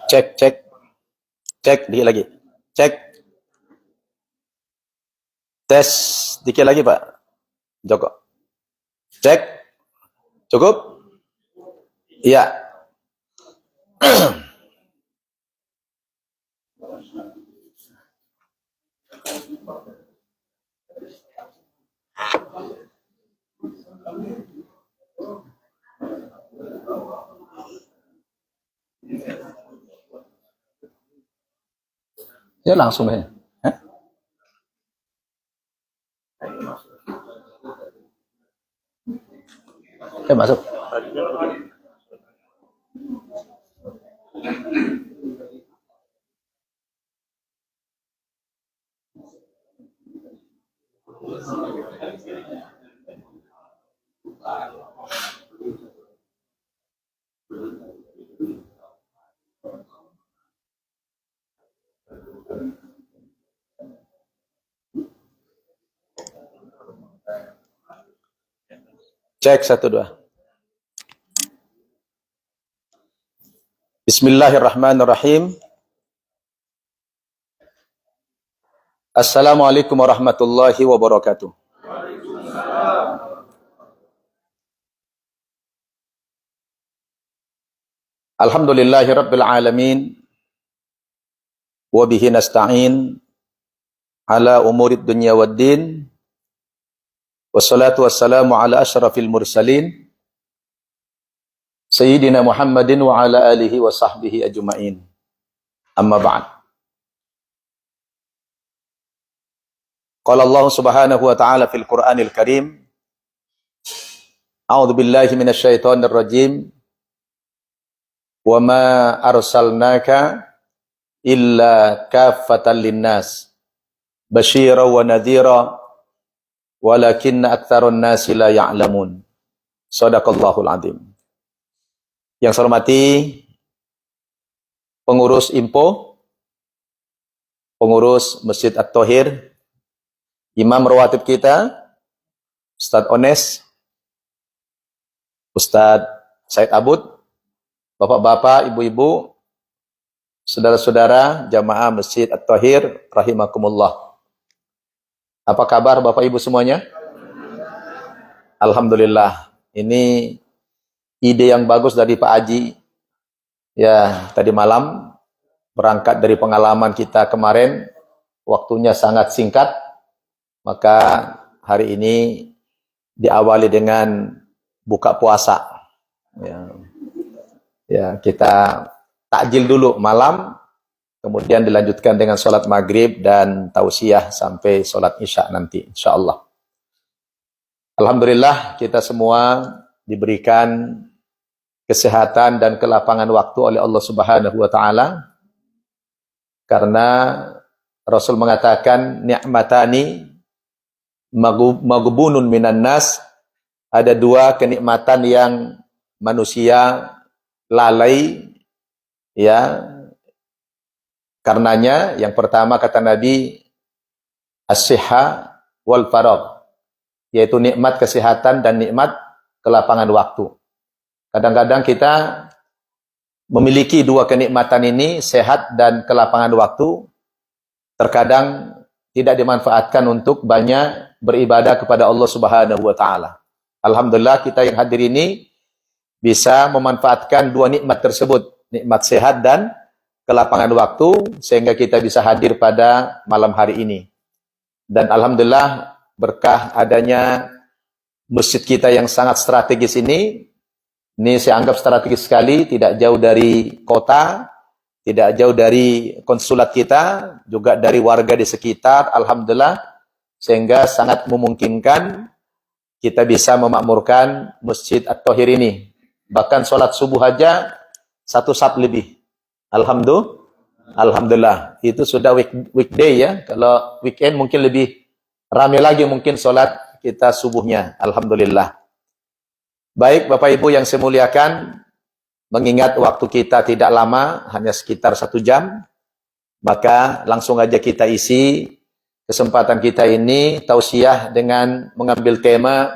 Cek, cek. Cek, dikit lagi. Cek. Tes, dikit lagi Pak Joko. Cek. Cukup? Iya. Ya langsung aja. Masuk. Cek 1 2. Bismillahirrahmanirrahim. Assalamualaikum warahmatullahi wabarakatuh. Alhamdulillahi rabbil alamin. Wa bihi nasta'in ala umurid dunya waddin. Wassalatu wassalamu ala asyrafil mursalin. Sayyidina Muhammadin wa ala alihi wa sahbihi ajma'in. Amma ba'd. Qala Allah subhanahu wa ta'ala fil Qur'anil Karim. A'udzu billahi minasy syaithanir rajim. Wa ma arsalnaka illa kaffatan linnas basyira wa nadhira walakinna aktsarun nasi la ya'lamun. Shadaqallahul azim. Yang saya hormati pengurus IMPO, pengurus Masjid At-Thohir, Imam Rawatib kita, Ustadz Ones, Ustadz Said Abud, bapak-bapak, ibu-ibu, saudara-saudara, jamaah Masjid At-Thohir, rahimakumullah. Apa kabar bapak ibu semuanya? Alhamdulillah. Ini ide yang bagus dari Pak Haji. Ya, tadi malam berangkat dari pengalaman kita kemarin, waktunya sangat singkat, maka hari ini diawali dengan buka puasa. Ya, kita takjil dulu malam, kemudian dilanjutkan dengan sholat maghrib dan tausiah sampai sholat isya nanti, insyaallah. Alhamdulillah kita semua diberikan kesehatan dan kelapangan waktu oleh Allah Subhanahu wa taala. Karena Rasul mengatakan ni'matani maghbunun minan nas, ada 2 kenikmatan yang manusia lalai ya karenanya. Yang pertama kata Nabi as-sihha wal faragh, yaitu nikmat kesehatan dan nikmat kelapangan waktu. Kadang-kadang kita memiliki 2 kenikmatan ini, sehat dan kelapangan waktu, terkadang tidak dimanfaatkan untuk banyak beribadah kepada Allah Subhanahu wa taala. Alhamdulillah kita yang hadir ini bisa memanfaatkan 2 nikmat tersebut, nikmat sehat dan kelapangan waktu, sehingga kita bisa hadir pada malam hari ini. Dan alhamdulillah berkah adanya masjid kita yang sangat strategis ini saya anggap strategis sekali, tidak jauh dari kota, tidak jauh dari konsulat kita, juga dari warga di sekitar, alhamdulillah, sehingga sangat memungkinkan kita bisa memakmurkan Masjid At-Thohir ini. Bahkan sholat subuh aja 1 saf lebih. Alhamdulillah. Itu sudah weekday ya. Kalau weekend mungkin lebih ramai lagi mungkin sholat kita subuhnya. Alhamdulillah. Baik Bapak Ibu yang saya muliakan, mengingat waktu kita tidak lama, hanya sekitar 1 jam, maka langsung aja kita isi kesempatan kita ini tausiah dengan mengambil tema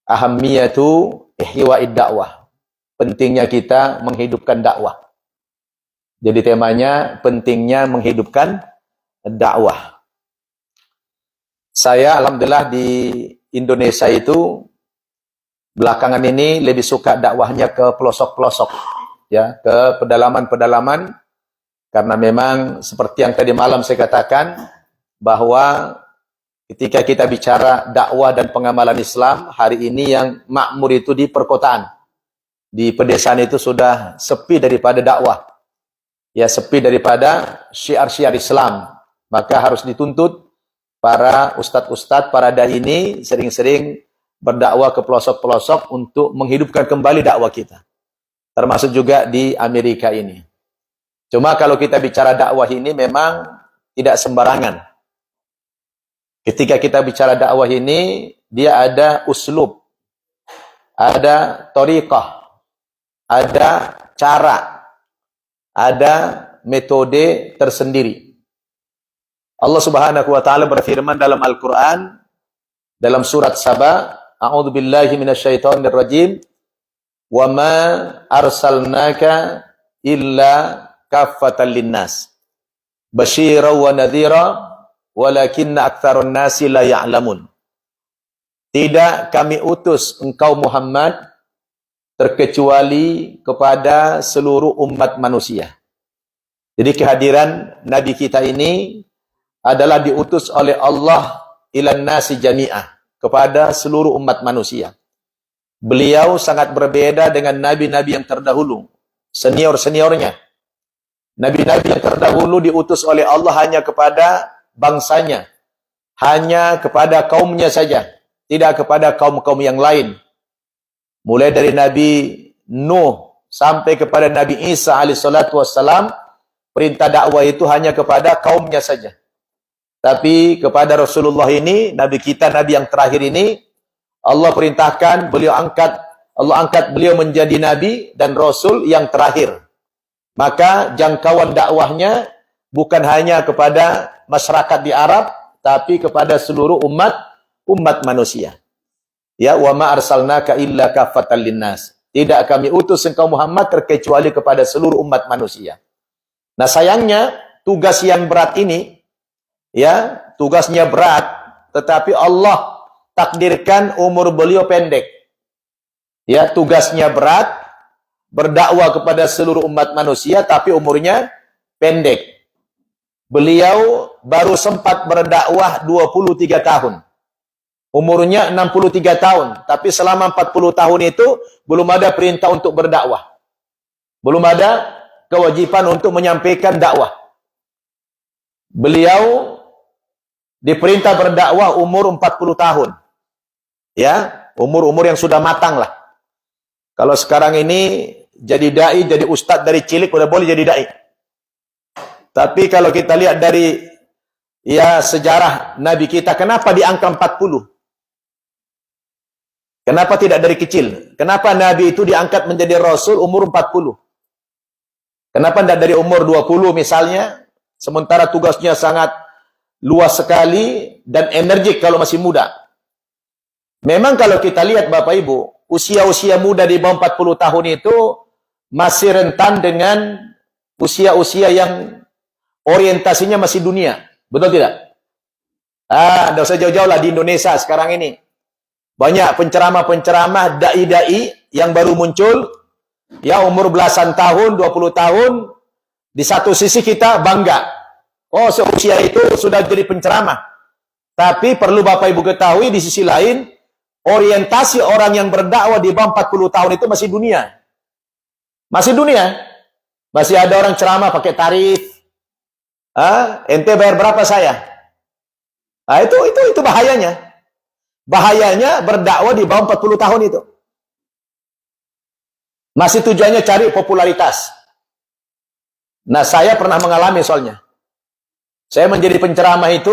ahammiyatu ihya'id dakwah. Pentingnya kita menghidupkan dakwah. Jadi temanya pentingnya menghidupkan dakwah. Saya alhamdulillah di Indonesia itu belakangan ini lebih suka dakwahnya ke pelosok-pelosok, ya, ke pedalaman-pedalaman, karena memang seperti yang tadi malam saya katakan bahwa ketika kita bicara dakwah dan pengamalan Islam, hari ini yang makmur itu di perkotaan. Di pedesaan itu sudah sepi daripada dakwah. Ya, sepi daripada syiar-syiar Islam. Maka harus dituntut para ustadz-ustadz, para dai ini sering-sering berdakwah ke pelosok-pelosok untuk menghidupkan kembali dakwah kita. Termasuk juga di Amerika ini. Cuma kalau kita bicara dakwah ini memang tidak sembarangan. Ketika kita bicara dakwah ini, dia ada uslub, ada thariqah, ada cara, ada metode tersendiri. Allah Subhanahu wa taala berfirman dalam Al-Qur'an dalam surat Saba, a'udzubillahi minasyaitonir rajim, wa ma arsalnaka illa kaffatan linnas basyiran wa nadhira walakinna aktsarun nasi la ya'lamun. Tidak kami utus engkau Muhammad terkecuali kepada seluruh umat manusia. Jadi kehadiran Nabi kita ini adalah diutus oleh Allah ilan nasi jami'ah, kepada seluruh umat manusia. Beliau sangat berbeda dengan nabi-nabi yang terdahulu, senior-seniornya. Nabi-nabi yang terdahulu diutus oleh Allah hanya kepada bangsanya, hanya kepada kaumnya saja, tidak kepada kaum-kaum yang lain. Mulai dari Nabi Nuh sampai kepada Nabi Isa alaihissalatu wassalam, perintah dakwah itu hanya kepada kaumnya saja. Tapi kepada Rasulullah ini, Nabi kita, Nabi yang terakhir ini, Allah perintahkan, Allah angkat beliau menjadi Nabi dan Rasul yang terakhir. Maka jangkauan dakwahnya bukan hanya kepada masyarakat di Arab, tapi kepada seluruh umat manusia. Ya, wa ma arsalnaka illa kaffatan linnas. Tidak kami utus engkau Muhammad terkecuali kepada seluruh umat manusia. Nah, sayangnya tugas yang berat ini, ya, tugasnya berat, tetapi Allah takdirkan umur beliau pendek. Ya, tugasnya berat, berdakwah kepada seluruh umat manusia, tapi umurnya pendek. Beliau baru sempat berdakwah 23 tahun. Umurnya 63 tahun, tapi selama 40 tahun itu belum ada perintah untuk berdakwah. Belum ada kewajiban untuk menyampaikan dakwah. Beliau diperintah berdakwah umur 40 tahun. Ya, umur-umur yang sudah matang lah. Kalau sekarang ini jadi dai, jadi ustadz dari cilik udah boleh jadi dai. Tapi kalau kita lihat dari ya sejarah Nabi kita, kenapa di angka 40? Kenapa tidak dari kecil? Kenapa Nabi itu diangkat menjadi Rasul umur 40? Kenapa tidak dari umur 20 misalnya? Sementara tugasnya sangat luas sekali dan energik kalau masih muda. Memang kalau kita lihat Bapak Ibu, usia-usia muda di bawah 40 tahun itu masih rentan dengan usia-usia yang orientasinya masih dunia. Betul tidak? Tidak usah jauh-jauh lah di Indonesia sekarang ini. Banyak penceramah-penceramah, dai-dai yang baru muncul, ya umur belasan tahun, 20 tahun, di satu sisi kita bangga. Oh, seusia itu sudah jadi penceramah. Tapi perlu Bapak Ibu ketahui di sisi lain, orientasi orang yang berdakwah di bawah 40 tahun itu masih dunia. Masih dunia. Masih ada orang ceramah pakai tarif. Ente bayar berapa saya? Nah, itu bahayanya. Bahayanya berdakwah di bawah 40 tahun itu. Masih tujuannya cari popularitas. Nah, saya pernah mengalami soalnya. Saya menjadi penceramah itu,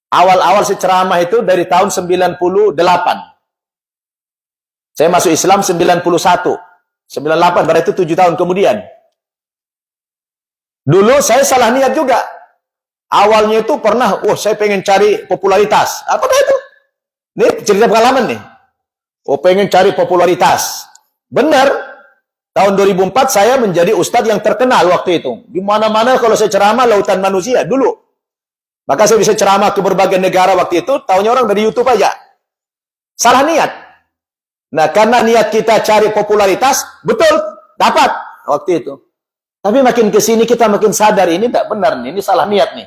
awal-awal saya ceramah itu dari tahun 98. Saya masuk Islam 91. 98, berarti 7 tahun kemudian. Dulu saya salah niat juga. Awalnya itu pernah, saya pengen cari popularitas. Apakah itu? Ini cerita pengalaman nih. Oh, pengen cari popularitas. Benar. Tahun 2004 saya menjadi ustadz yang terkenal waktu itu. Di mana-mana kalau saya ceramah lautan manusia dulu. Maka saya bisa ceramah ke berbagai negara waktu itu, tahunya orang dari YouTube aja. Salah niat. Nah, karena niat kita cari popularitas, betul, dapat waktu itu. Tapi makin ke sini kita makin sadar ini tidak benar nih, ini salah niat nih.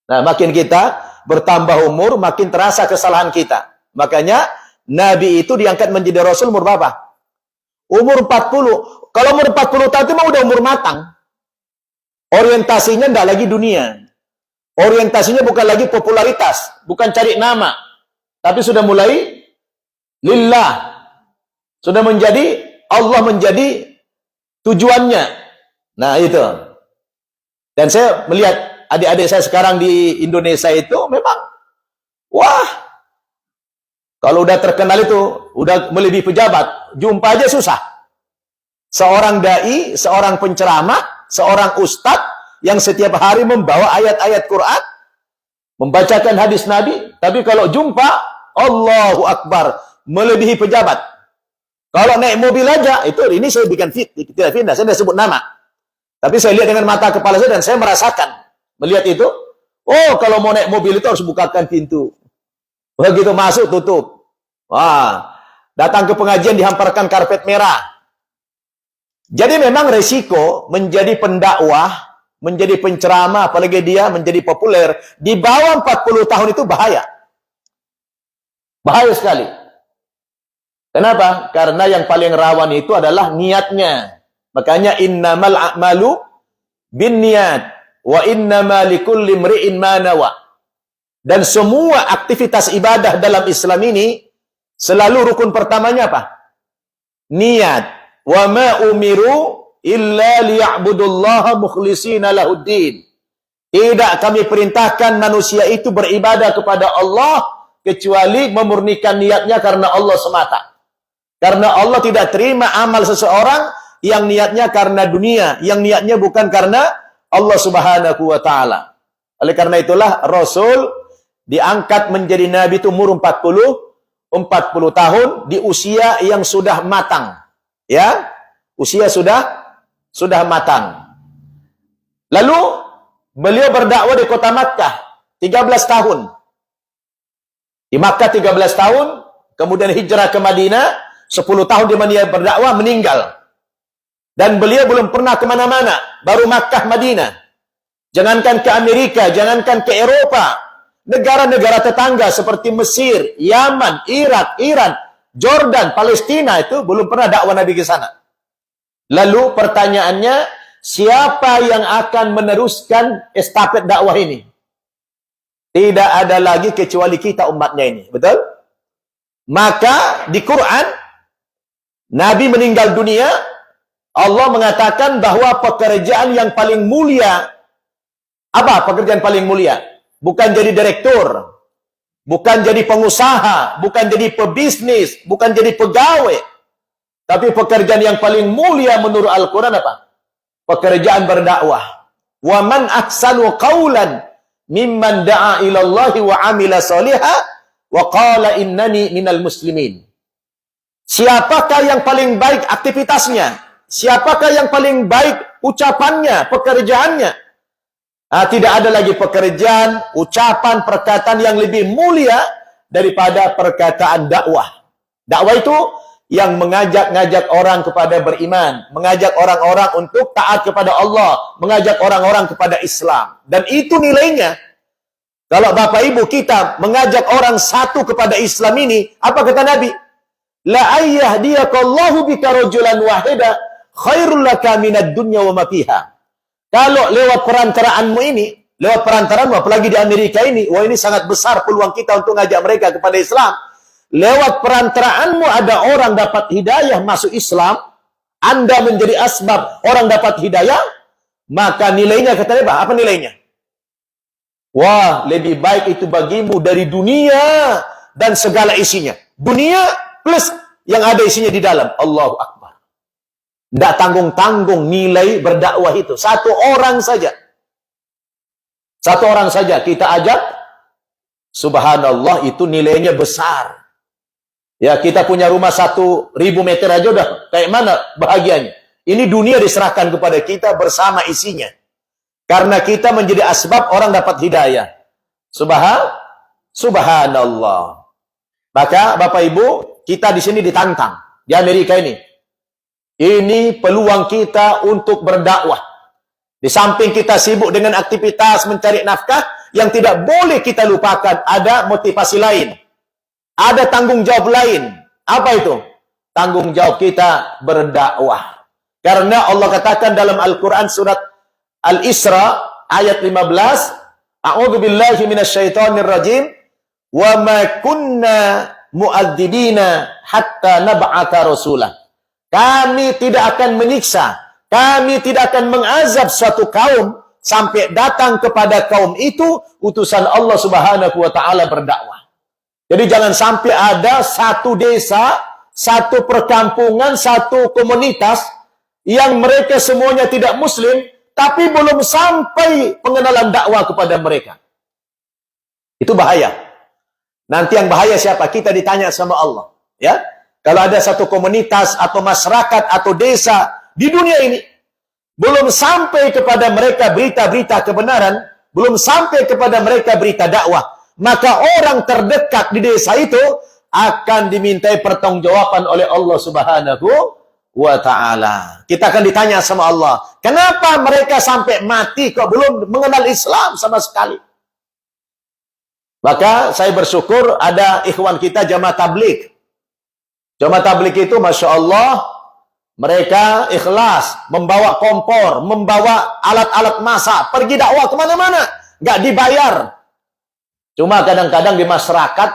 Nah, makin kita bertambah umur, makin terasa kesalahan kita. Makanya Nabi itu diangkat menjadi Rasul umur berapa? Umur 40. Kalau umur 40 tahun itu mah udah umur matang. Orientasinya tidak lagi dunia. Orientasinya bukan lagi popularitas, bukan cari nama. Tapi sudah mulai lillah. Sudah menjadi Allah menjadi tujuannya. Nah, itu. Dan saya melihat adik-adik saya sekarang di Indonesia itu memang, wah, kalau udah terkenal itu, udah melebihi pejabat, jumpa aja susah. Seorang dai, seorang penceramah, seorang ustadz yang setiap hari membawa ayat-ayat Quran, membacakan hadis Nabi, tapi kalau jumpa, Allahu Akbar, melebihi pejabat. Kalau naik mobil aja, itu ini saya bikin tidak fitnah, saya tidak sebut nama. Tapi saya lihat dengan mata kepala saya dan saya merasakan. Melihat itu, oh kalau mau naik mobil itu harus bukakan pintu. Begitu masuk, tutup. Wah, datang ke pengajian dihamparkan karpet merah. Jadi memang resiko menjadi pendakwah, menjadi penceramah, apalagi dia menjadi populer, di bawah 40 tahun itu bahaya. Bahaya sekali. Kenapa? Karena yang paling rawan itu adalah niatnya. Makanya innamal a'malu binniyat wa innama likulli imri'in ma nawa. Dan semua aktivitas ibadah dalam Islam ini selalu rukun pertamanya apa? Niat. Wa ma umiru illa liya'budullaha mukhlishina lahuddin. Tidak kami perintahkan manusia itu beribadah kepada Allah kecuali memurnikan niatnya karena Allah semata. Karena Allah tidak terima amal seseorang yang niatnya karena dunia, yang niatnya bukan karena Allah Subhanahu wa taala. Oleh karena itulah Rasul diangkat menjadi nabi itu umur 40 tahun di usia yang sudah matang. Ya, usia sudah matang. Lalu beliau berdakwah di kota Makkah 13 tahun. Di Makkah 13 tahun, kemudian hijrah ke Madinah 10 tahun di mana berdakwah, meninggal. Dan beliau belum pernah kemana-mana, baru Makkah, Madinah. Jangankan ke Amerika, jangankan ke Eropa, negara-negara tetangga seperti Mesir, Yaman, Irak, Iran, Jordan, Palestina itu belum pernah dakwah Nabi ke sana. Lalu pertanyaannya, siapa yang akan meneruskan estafet dakwah ini? Tidak ada lagi kecuali kita umatnya ini, betul? Maka di Quran, Nabi meninggal dunia, Allah mengatakan bahwa pekerjaan yang paling mulia, apa pekerjaan paling mulia? Bukan jadi direktur, bukan jadi pengusaha, bukan jadi pebisnis, bukan jadi pegawai. Tapi pekerjaan yang paling mulia menurut Al-Quran apa? Pekerjaan berdakwah. Wa man ahsanu qawlan mimman da'a ilallahi wa amila salihah wa qala innani minal muslimin. Siapakah yang paling baik aktivitasnya? Siapakah yang paling baik ucapannya, pekerjaannya? Tidak ada lagi pekerjaan, ucapan, perkataan yang lebih mulia daripada perkataan dakwah. Dakwah itu yang mengajak-ngajak orang kepada beriman, mengajak orang-orang untuk taat kepada Allah, mengajak orang-orang kepada Islam. Dan itu nilainya. Kalau Bapak Ibu kita mengajak orang satu kepada Islam ini, apa kata Nabi? La ayyahdiyaqallahu bika rajulan wahida khairul laka minad dunya wa ma fiha. Kalau lewat perantaraanmu ini, lewat perantaraanmu apalagi di Amerika ini, wah ini sangat besar peluang kita untuk ngajak mereka kepada Islam. Lewat perantaraanmu ada orang dapat hidayah masuk Islam, Anda menjadi asbab orang dapat hidayah, maka nilainya kata Nabi, apa nilainya? Wah, lebih baik itu bagimu dari dunia dan segala isinya. Dunia plus yang ada isinya di dalam. Allahu Akbar. Tidak tanggung-tanggung nilai berdakwah itu. Satu orang saja. Satu orang saja kita ajak Subhanallah, itu nilainya besar. Ya, kita punya rumah 1.000 meter aja udah kayak mana bahagianya. Ini dunia diserahkan kepada kita bersama isinya. Karena kita menjadi asbab orang dapat hidayah. Subhanallah. Maka Bapak Ibu, kita di sini ditantang. Di Amerika ini. Ini peluang kita untuk berdakwah. Di samping kita sibuk dengan aktivitas mencari nafkah, yang tidak boleh kita lupakan, ada motivasi lain. Ada tanggung jawab lain. Apa itu? Tanggung jawab kita berdakwah. Karena Allah katakan dalam Al-Quran surat Al-Isra ayat 15, A'udzu billahi minasyaitonir rajim, wa ma kunna mu'adzibina hatta nab'atha rasulah. Kami tidak akan menyiksa, kami tidak akan mengazab suatu kaum sampai datang kepada kaum itu utusan Allah Subhanahu wa taala berdakwah. Jadi jangan sampai ada satu desa, satu perkampungan, satu komunitas yang mereka semuanya tidak muslim, tapi belum sampai pengenalan dakwah kepada mereka. Itu bahaya. Nanti yang bahaya siapa? Kita ditanya sama Allah. Ya, kalau ada satu komunitas atau masyarakat atau desa di dunia ini belum sampai kepada mereka berita-berita kebenaran, belum sampai kepada mereka berita dakwah, maka orang terdekat di desa itu akan dimintai pertanggungjawaban oleh Allah Subhanahu wa ta'ala. Kita akan ditanya sama Allah, kenapa mereka sampai mati kok belum mengenal Islam sama sekali? Maka saya bersyukur ada ikhwan kita jamaah tabligh. Jamaah tabligh itu Masya Allah, mereka ikhlas, membawa kompor, membawa alat-alat masak, pergi dakwah kemana-mana, nggak dibayar. Cuma kadang-kadang di masyarakat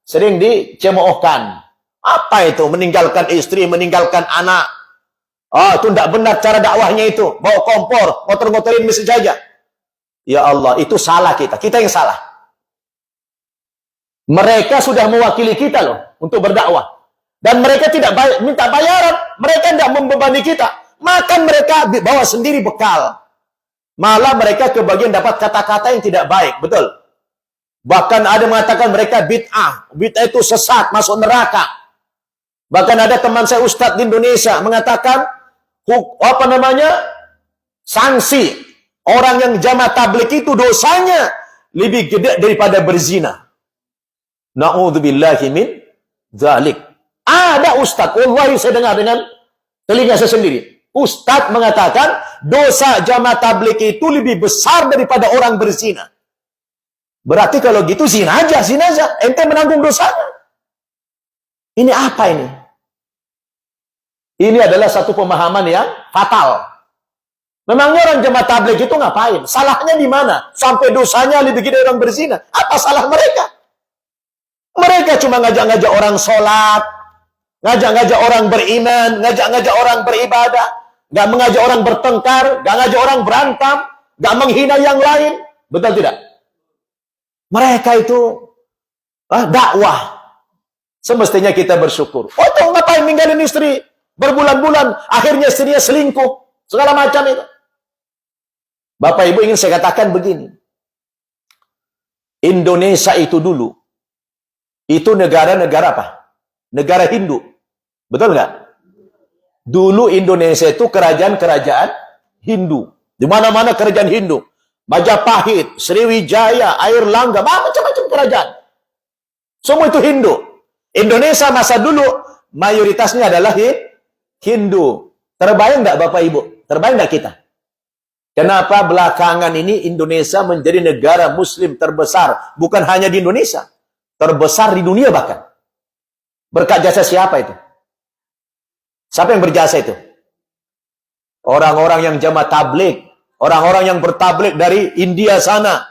sering dicemoohkan. Apa itu? Meninggalkan istri, meninggalkan anak. Oh, itu tidak benar cara dakwahnya itu. Bawa kompor, ngotor-ngotorin mesin saja. Ya Allah, itu salah kita. Kita yang salah. Mereka sudah mewakili kita loh untuk berdakwah. Dan mereka tidak minta bayaran. Mereka tidak membebani kita. Makan mereka bawa sendiri bekal. Malah mereka kebagian dapat kata-kata yang tidak baik. Betul? Bahkan ada mengatakan mereka bid'ah. Bid'ah itu sesat, masuk neraka. Bahkan ada teman saya Ustadz di Indonesia mengatakan, sanksi orang yang jamaah tabligh itu dosanya lebih gede daripada berzina. Na'udzubillahi min dzalik. Ada Ustadz, wallahi saya dengar dengan telinga saya sendiri. Ustadz mengatakan dosa jamaah tabligh itu lebih besar daripada orang berzina. Berarti kalau gitu zina aja, ente menanggung dosanya. Ini apa ini? Ini adalah satu pemahaman yang fatal. Memangnya orang jamaah tabligh itu ngapain? Salahnya di mana? Sampai dosanya lebih gede orang berzina. Apa salah mereka? Mereka cuma ngajak-ngajak orang sholat, ngajak-ngajak orang beriman, ngajak-ngajak orang beribadah, nggak mengajak orang bertengkar, nggak ngajak orang berantem, nggak menghina yang lain. Betul tidak? Mereka itu dakwah. Semestinya kita bersyukur. Oh, tuh ngapain ninggalin istri berbulan-bulan, akhirnya istrinya selingkuh, segala macam itu. Bapak Ibu, ingin saya katakan begini. Indonesia itu dulu, itu negara-negara apa? Negara Hindu. Betul nggak? Dulu Indonesia itu kerajaan-kerajaan Hindu. Di mana-mana kerajaan Hindu. Majapahit, Sriwijaya, Airlangga, macam-macam kerajaan. Semua itu Hindu. Indonesia masa dulu mayoritasnya adalah Hindu. Terbayang nggak Bapak Ibu? Terbayang nggak kita? Kenapa belakangan ini Indonesia menjadi negara Muslim terbesar? Bukan hanya di Indonesia, terbesar di dunia bahkan. Berkat jasa siapa itu? Siapa yang berjasa itu? Orang-orang yang jamaah tabligh. Orang-orang yang bertabligh dari India sana,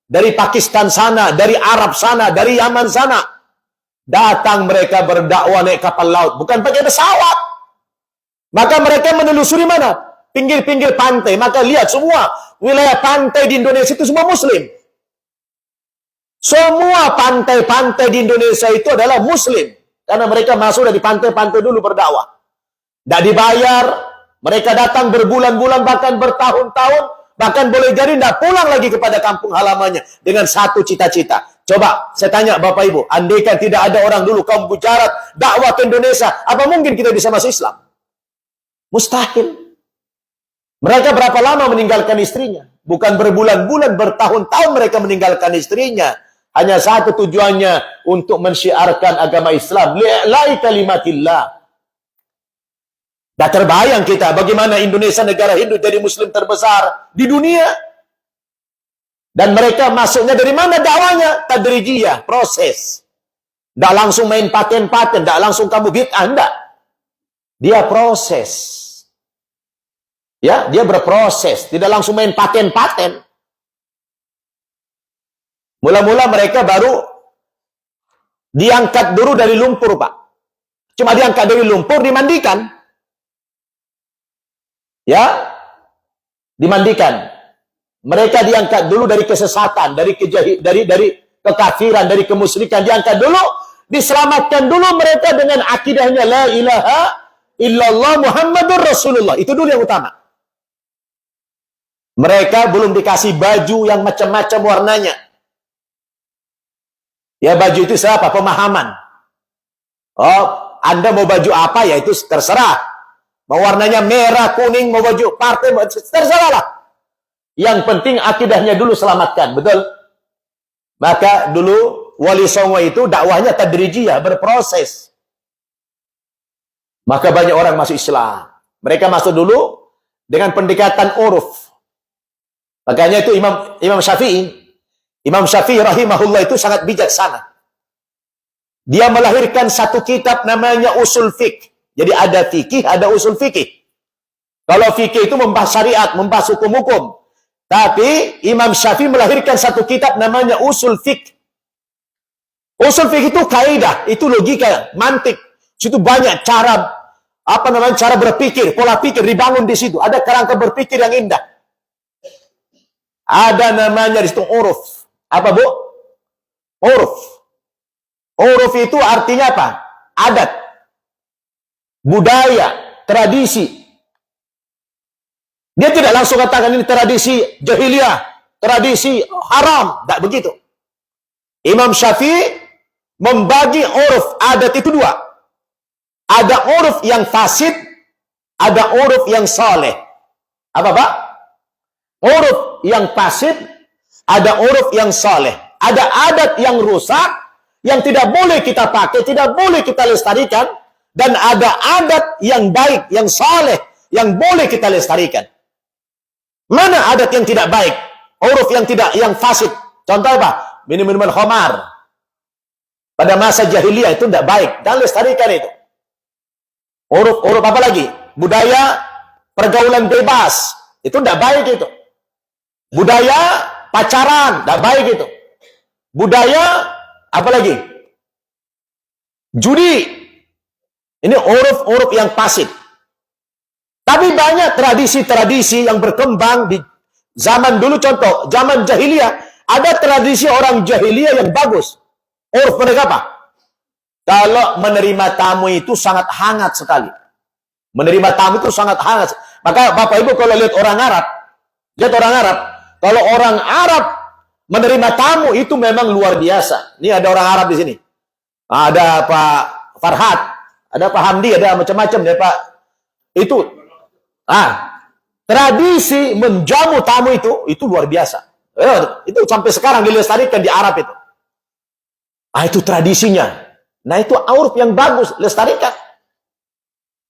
dari Pakistan sana, dari Arab sana, dari Yaman sana. Datang mereka berdakwah naik kapal laut, bukan pakai pesawat. Maka mereka menelusuri mana? Pinggir-pinggir pantai. Maka lihat semua wilayah pantai di Indonesia itu semua Muslim. Semua pantai-pantai di Indonesia itu adalah Muslim. Karena mereka masuk dari pantai-pantai dulu berdakwah. Tidak dibayar. Mereka datang berbulan-bulan, bahkan bertahun-tahun, bahkan boleh jadi tidak pulang lagi kepada kampung halamannya dengan satu cita-cita. Coba saya tanya Bapak Ibu, andaikan tidak ada orang dulu kaum Gujarat dakwah ke Indonesia, apa mungkin kita bisa masuk Islam? Mustahil. Mereka berapa lama meninggalkan istrinya? Bukan berbulan-bulan, bertahun-tahun mereka meninggalkan istrinya. Hanya satu tujuannya, untuk mensyiarkan agama Islam. Li'la'i kalimatillah. Dah terbayang kita bagaimana Indonesia negara Hindu jadi Muslim terbesar di dunia. Dan mereka masuknya dari mana dakwanya? Tadrijiyah, proses. Tidak langsung main paten-paten, tidak langsung kamu bid'ah, enggak. Dia proses. Ya, dia berproses, tidak langsung main paten-paten. Mula-mula mereka baru diangkat dulu dari lumpur, Pak. Cuma diangkat dari lumpur, dimandikan. Ya, dimandikan. Mereka diangkat dulu dari kesesatan, dari kekafiran, dari kemusyrikan, diangkat dulu, diselamatkan dulu mereka dengan akidahnya la ilaha illallah Muhammadur Rasulullah. Itu dulu yang utama. Mereka belum dikasih baju yang macam-macam warnanya. Ya, baju itu siapa? Pemahaman. Oh, Anda mau baju apa ya itu terserah. Mau warnanya merah, kuning, mau baju partai, terserah lah. Yang penting akidahnya dulu selamatkan, betul? Maka dulu Wali Songo itu dakwahnya tadrijiyah, berproses. Maka banyak orang masuk Islam. Mereka masuk dulu dengan pendekatan uruf. Makanya itu Imam Syafi'i rahimahullah itu sangat bijaksana. Dia melahirkan satu kitab namanya Usul Fiqh. Jadi ada fikih, ada usul fikih. Kalau fikih itu membahas syariat, membahas hukum-hukum. Tapi Imam Syafi'i melahirkan satu kitab namanya Usul Fiqh. Usul Fiqh itu kaidah, itu logika, mantik. Situ banyak cara cara berpikir, pola pikir dibangun di situ. Ada kerangka berpikir yang indah. Ada namanya di situ uruf. Apa, Bu? Uruf. Uruf itu artinya apa? Adat, budaya, tradisi. Dia tidak langsung katakan ini tradisi jahiliyah, tradisi haram. Tidak begitu. Imam Syafi'i membagi uruf adat itu dua. Ada uruf yang fasid, ada uruf yang saleh. Apa, Pak? Uruf yang fasid, ada uruf yang saleh. Ada adat yang rusak, yang tidak boleh kita pakai, tidak boleh kita lestarikan. Dan ada adat yang baik, yang saleh, yang boleh kita lestarikan. Mana adat yang tidak baik? Uruf yang fasid. Contoh apa? Minum-minuman khamar. Pada masa jahiliyah itu tidak baik. Dan lestarikan itu. Uruf apa lagi? Budaya pergaulan bebas. Itu tidak baik itu. Budaya pacaran. Tidak baik itu. Budaya apa lagi? Judi. Ini uruf-uruf yang fasid. Tapi banyak tradisi-tradisi yang berkembang di zaman dulu. Contoh, zaman jahiliyah. Ada tradisi orang jahiliyah yang bagus. Uruf mereka apa? Kalau menerima tamu itu sangat hangat sekali. Menerima tamu itu sangat hangat. Maka Bapak Ibu kalau lihat orang Arab. Kalau orang Arab menerima tamu itu memang luar biasa. Ini ada orang Arab di sini. Ada Pak Farhad. Ada Pak Hamdi. Ada macam-macam. Ada Pak. Itu. Tradisi menjamu tamu itu luar biasa. Itu sampai sekarang dilestarikan di Arab itu. Itu tradisinya. Nah, itu uruf yang bagus, lestarikan.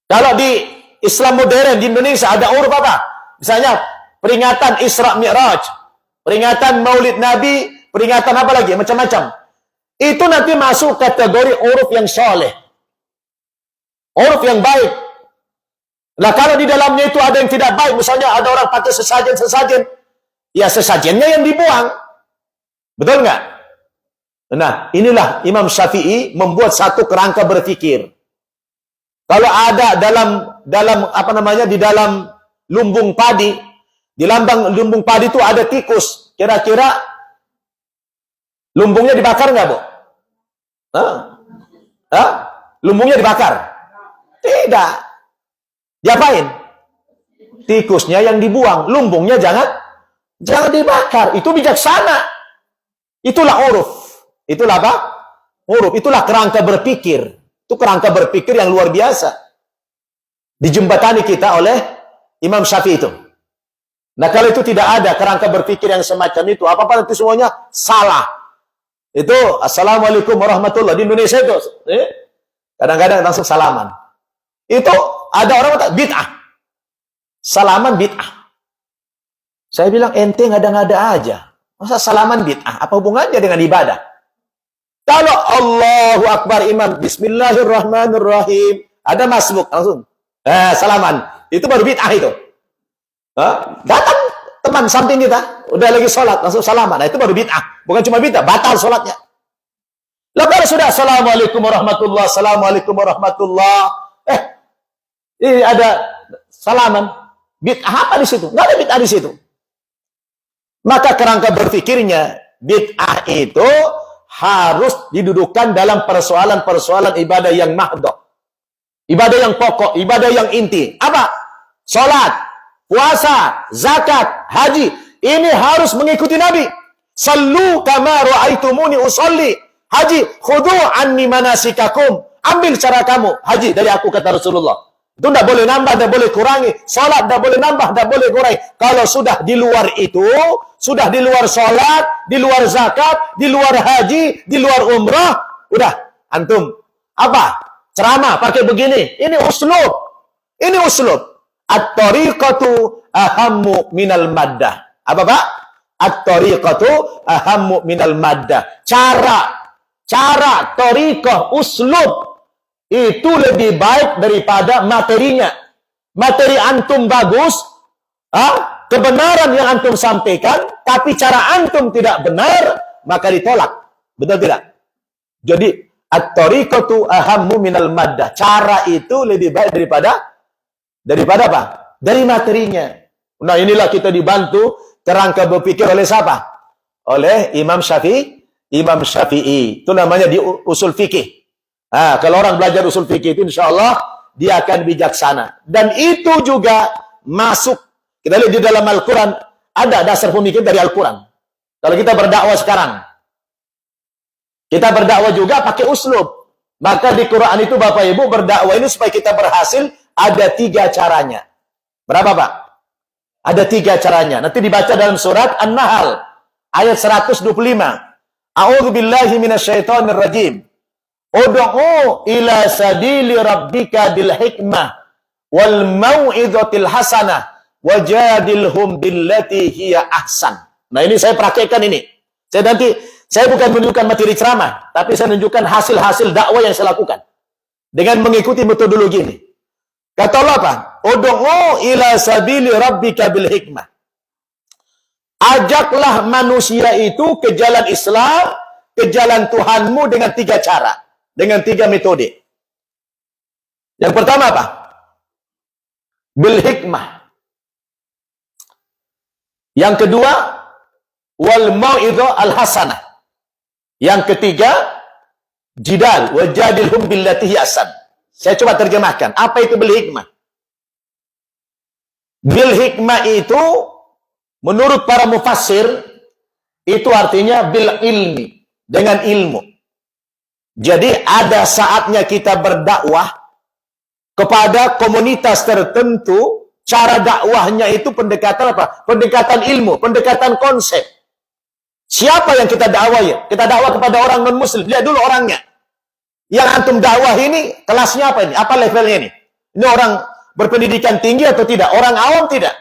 Kalau di Islam modern di Indonesia ada uruf apa? Misalnya peringatan Isra Mi'raj, peringatan Maulid Nabi, peringatan apa lagi? Macam-macam. Itu nanti masuk kategori uruf yang soleh. Uruf yang baik. Nah, kalau di dalamnya itu ada yang tidak baik, misalnya ada orang pakai sesajen, ya sesajennya yang dibuang. Betul nggak? Nah, inilah Imam Syafi'i membuat satu kerangka berpikir. Kalau ada di dalam lumbung padi, di lambang lumbung padi itu ada tikus, kira-kira lumbungnya dibakar nggak, Bu? Lumbungnya dibakar? Tidak. Diapain? Tikusnya yang dibuang, lumbungnya jangan dibakar. Itu bijaksana. Itulah uruf. Itulah apa? Huruf. Itulah kerangka berpikir. Itu kerangka berpikir yang luar biasa. Dijembatani kita oleh Imam Syafi'i itu. Nah, kalau itu tidak ada kerangka berpikir yang semacam itu, apa-apa itu semuanya salah. Itu Assalamualaikum warahmatullahi. Di Indonesia itu kadang-kadang langsung salaman. Itu ada orang kata bid'ah. Salaman bid'ah. Saya bilang ente ngada-ngada aja. Masa salaman bid'ah? Apa hubungannya dengan ibadah? Kalau Allahu Akbar imam, Bismillahirrahmanirrahim, ada masbuk langsung. Salaman. Itu baru bid'ah itu. Datang teman samping kita, udah lagi sholat, langsung salaman. Nah, itu baru bid'ah. Bukan cuma bid'ah, batal sholatnya. Lalu kalau sudah Assalamualaikum warahmatullahi, Assalamualaikum warahmatullahi. Ini ada salaman. Bid'ah apa di situ? Nggak ada bid'ah di situ. Maka kerangka berpikirnya, bid'ah itu harus didudukan dalam persoalan-persoalan ibadah yang mahdoh. Ibadah yang pokok, ibadah yang inti. Apa? Sholat, puasa, zakat, haji. Ini harus mengikuti Nabi. Sallu kama ra'aitumuni usolli. Haji, khudu anni manasikakum. Ambil cara kamu. Haji dari aku, kata Rasulullah. Itu tidak boleh nambah, tidak boleh kurangi. Sholat tidak boleh nambah, tidak boleh kurangi. Kalau sudah di luar itu, sudah di luar sholat, di luar zakat, di luar haji, di luar umrah, udah, antum. Apa? Ceramah pakai begini. Ini uslub. Ini uslub. At-tariqatu ahammu minal maddah. Apa, Pak? At-tariqatu ahammu minal maddah. Cara, tariqah, uslub. Itu lebih baik daripada materinya. Materi antum bagus, kebenaran yang antum sampaikan, tapi cara antum tidak benar, maka ditolak. Betul tidak? Jadi, at-tariqatu ahammu minal maddah. Cara itu lebih baik daripada apa? Dari materinya. Nah, inilah kita dibantu kerangka berpikir oleh siapa? Oleh Imam Syafi'i. Imam Syafi'i. Itu namanya di usul fikih. Kalau orang belajar usul fikih itu insya Allah dia akan bijaksana. Dan itu juga masuk. Kita lihat di dalam Al-Quran ada dasar pemikiran dari Al-Quran. Kalau kita berdakwah sekarang, kita berdakwah juga pakai uslub. Maka di Quran itu Bapak Ibu berdakwah ini supaya kita berhasil ada 3 caranya. Berapa Pak? Ada 3 caranya. Nanti dibaca dalam surat An-Nahl ayat 125. A'udzubillahi minasyaitonir rajim. Ud'u ila sabili rabbika bil hikmah wal mau'izatil hasanah wajadilhum billati hiya ahsan. Nah, ini saya praktekkan ini. Saya bukan menunjukkan materi ceramah, tapi saya menunjukkan hasil-hasil dakwah yang saya lakukan dengan mengikuti metodologi ini. Kata Allah apa? Ud'u ila sabili rabbika bil hikmah. Ajaklah manusia itu ke jalan Islam, ke jalan Tuhanmu dengan 3 cara. Dengan 3 metode. Yang pertama apa? Bil hikmah. Yang kedua, wal mau'izah al hasanah. Yang ketiga, jidal wajadilhum billati hi ahsan. Saya coba terjemahkan. Apa itu bil hikmah? Bil hikmah itu menurut para mufassir itu artinya bil ilmi, dengan ilmu. Jadi ada saatnya kita berdakwah kepada komunitas tertentu, cara dakwahnya itu pendekatan apa? Pendekatan ilmu, pendekatan konsep. Siapa yang kita dakwah? Kita dakwah kepada orang non-muslim. Lihat dulu orangnya. Yang antum dakwah ini, kelasnya apa ini? Apa levelnya ini? Ini orang berpendidikan tinggi atau tidak? Orang awam tidak?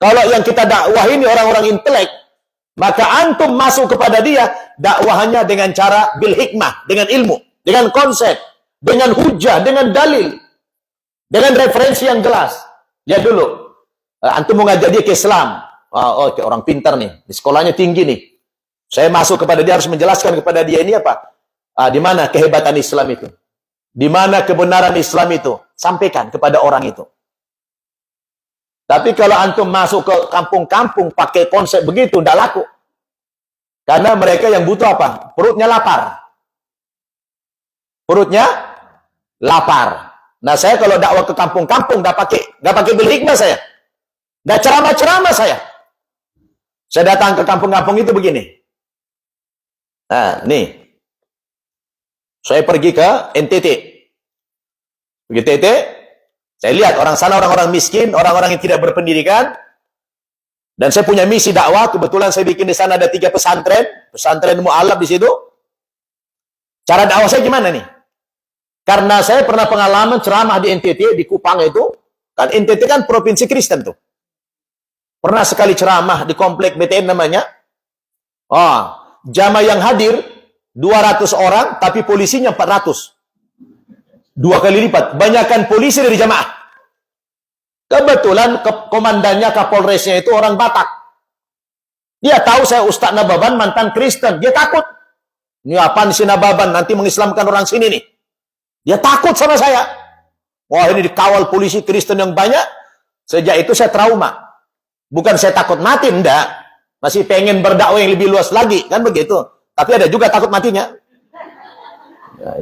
Kalau yang kita dakwah ini orang-orang intelek, maka antum masuk kepada dia, dakwahnya dengan cara bil hikmah, dengan ilmu, dengan konsep, dengan hujah, dengan dalil, dengan referensi yang jelas. Lihat dulu, antum mau ngajak dia ke Islam. Oke, orang pintar nih, di sekolahnya tinggi nih. Saya masuk kepada dia, harus menjelaskan kepada dia ini apa? Di mana kehebatan Islam itu? Di mana kebenaran Islam itu? Sampaikan kepada orang itu. Tapi kalau antum masuk ke kampung-kampung pakai konsep begitu, tidak laku. Karena mereka yang butuh apa? Perutnya lapar. Perutnya lapar. Nah, saya kalau dakwah ke kampung-kampung nggak pakai bil hikmah saya. Nggak ceramah-ceramah saya. Saya datang ke kampung-kampung itu begini. Nah, nih. Saya pergi ke NTT. Pergi NTT, saya lihat orang sana, orang-orang miskin, orang-orang yang tidak berpendidikan. Dan saya punya misi dakwah, kebetulan saya bikin di sana ada 3 pesantren, pesantren mu'alaf di situ. Cara dakwah saya gimana nih? Karena saya pernah pengalaman ceramah di NTT, di Kupang itu, kan NTT kan provinsi Kristen tuh. Pernah sekali ceramah di komplek BTN namanya. Jamaah yang hadir 200 orang, tapi polisinya 400. 2 kali lipat. Banyakkan polisi dari jamaah. Kebetulan komandannya, Kapolresnya itu orang Batak. Dia tahu saya Ustaz Nababan mantan Kristen. Dia takut. Ini apaan si Nababan? Nanti mengislamkan orang sini nih. Dia takut sama saya. Wah, ini dikawal polisi Kristen yang banyak. Sejak itu saya trauma. Bukan saya takut mati, enggak. Masih pengen berdakwah yang lebih luas lagi. Kan begitu. Tapi ada juga takut matinya.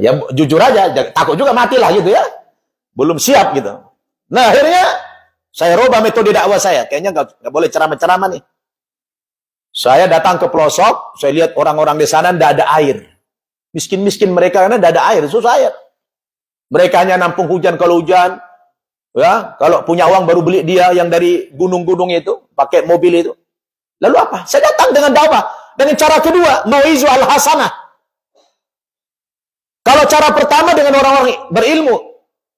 Ya jujur aja. Takut juga matilah gitu ya. Belum siap gitu. Nah, akhirnya saya rubah metode dakwah saya. Kayaknya nggak boleh ceramah-ceramah nih. Saya datang ke pelosok. Saya lihat orang-orang di sana tidak ada air. Miskin-miskin mereka karena tidak ada air. Susah air. Mereka hanya nampung hujan kalau hujan. Ya, kalau punya uang baru beli dia yang dari gunung-gunung itu, pakai mobil itu. Lalu apa? Saya datang dengan dakwah. Dengan cara kedua, mau'izu al-hasanah. Kalau cara pertama dengan orang-orang berilmu,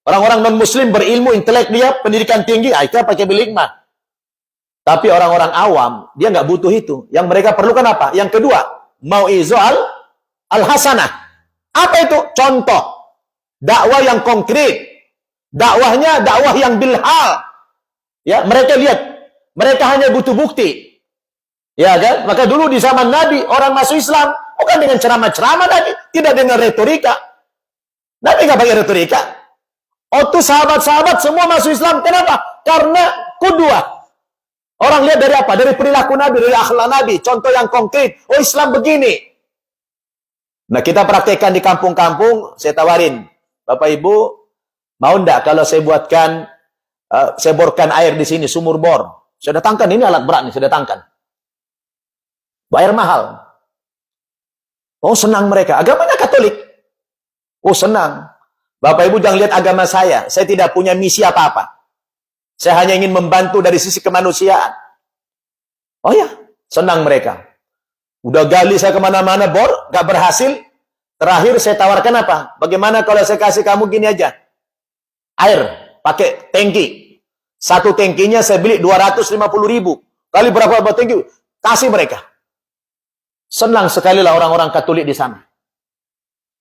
orang-orang non-muslim berilmu, intelek dia, pendidikan tinggi, itu pakai bilikmah. Tapi orang-orang awam, dia nggak butuh itu. Yang mereka perlukan apa? Yang kedua, mau'izu al-hasanah. Apa itu? Contoh. Dakwah yang konkret. Dakwahnya dakwah yang bilhal. Ya, mereka lihat, mereka hanya butuh bukti. Ya kan? Maka dulu di zaman Nabi orang masuk Islam bukan dengan ceramah-ceramah Nabi, tidak dengan retorika. Nabi nggak pakai retorika. Tuh sahabat-sahabat semua masuk Islam. Kenapa? Karena qudwah. Orang lihat dari apa? Dari perilaku Nabi, dari akhlak Nabi. Contoh yang konkret. Oh, Islam begini. Nah, kita praktekkan di kampung-kampung. Saya tawarin, Bapak Ibu, mau enggak kalau saya buatkan, saya borkan air di sini, sumur bor. Saya datangkan, ini alat berat nih, saya datangkan. Bayar mahal. Oh, senang mereka. Agamanya Katolik. Oh, senang. Bapak Ibu jangan lihat agama saya tidak punya misi apa-apa. Saya hanya ingin membantu dari sisi kemanusiaan. Oh ya, senang mereka. Udah gali saya kemana-mana bor, gak berhasil. Terakhir saya tawarkan apa? Bagaimana kalau saya kasih kamu gini aja? Air, pakai tangki. Satu tangkinya saya beli 250.000. Kali berapa tangki? Kasih mereka. Senang sekali lah orang-orang Katolik di sana.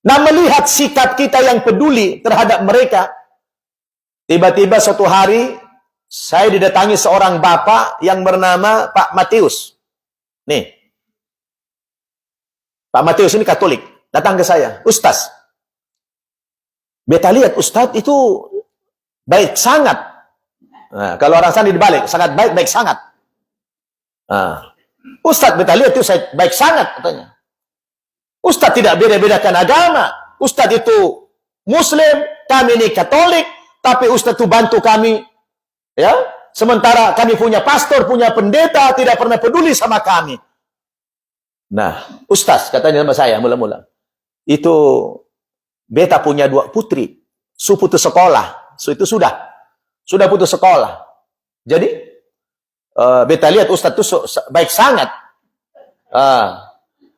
Nah, melihat sikap kita yang peduli terhadap mereka, tiba-tiba suatu hari saya didatangi seorang bapak yang bernama Pak Matius. Nih, Pak Matius ini Katolik. Datang ke saya, Ustaz. Beta lihat Ustaz itu baik sangat. Nah, kalau orang sana dibalik, sangat baik, baik sangat. Nah, Ustaz, beta lihat itu baik sangat, katanya. Ustaz tidak beda-bedakan agama. Ustaz itu Muslim, kami ini Katolik, tapi Ustaz itu bantu kami. Ya, sementara kami punya pastor, punya pendeta, tidak pernah peduli sama kami. Nah, Ustaz, katanya sama saya mula-mula. Itu beta punya 2 putri, putus sekolah, itu sudah putus sekolah. Jadi beta lihat Ustaz itu baik sangat,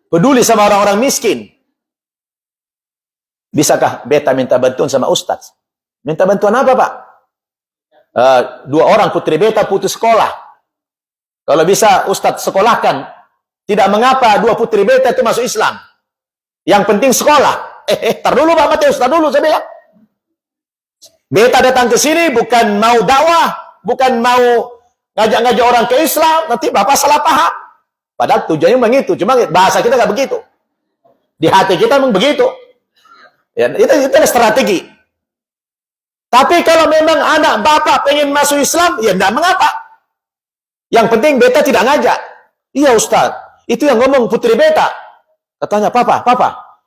peduli sama orang-orang miskin. Bisakah beta minta bantuan sama Ustaz? Minta bantuan apa, Pak? 2 orang putri beta putus sekolah. Kalau bisa Ustaz sekolahkan. Tidak mengapa 2 putri beta itu masuk Islam. Yang penting sekolah. Tar dulu Pak Matius, tar dulu saya bilang. Beta datang ke sini bukan mau dakwah, bukan mau ngajak-ngajak orang ke Islam, nanti Bapak salah paham. Padahal tujuannya begitu, cuma bahasa kita nggak begitu. Di hati kita memang begitu. Ya, itu adalah strategi. Tapi kalau memang anak Bapak pengen masuk Islam, ya enggak mengapa. Yang penting beta tidak ngajak. Iya Ustaz, itu yang ngomong putri beta. Katanya, Papa,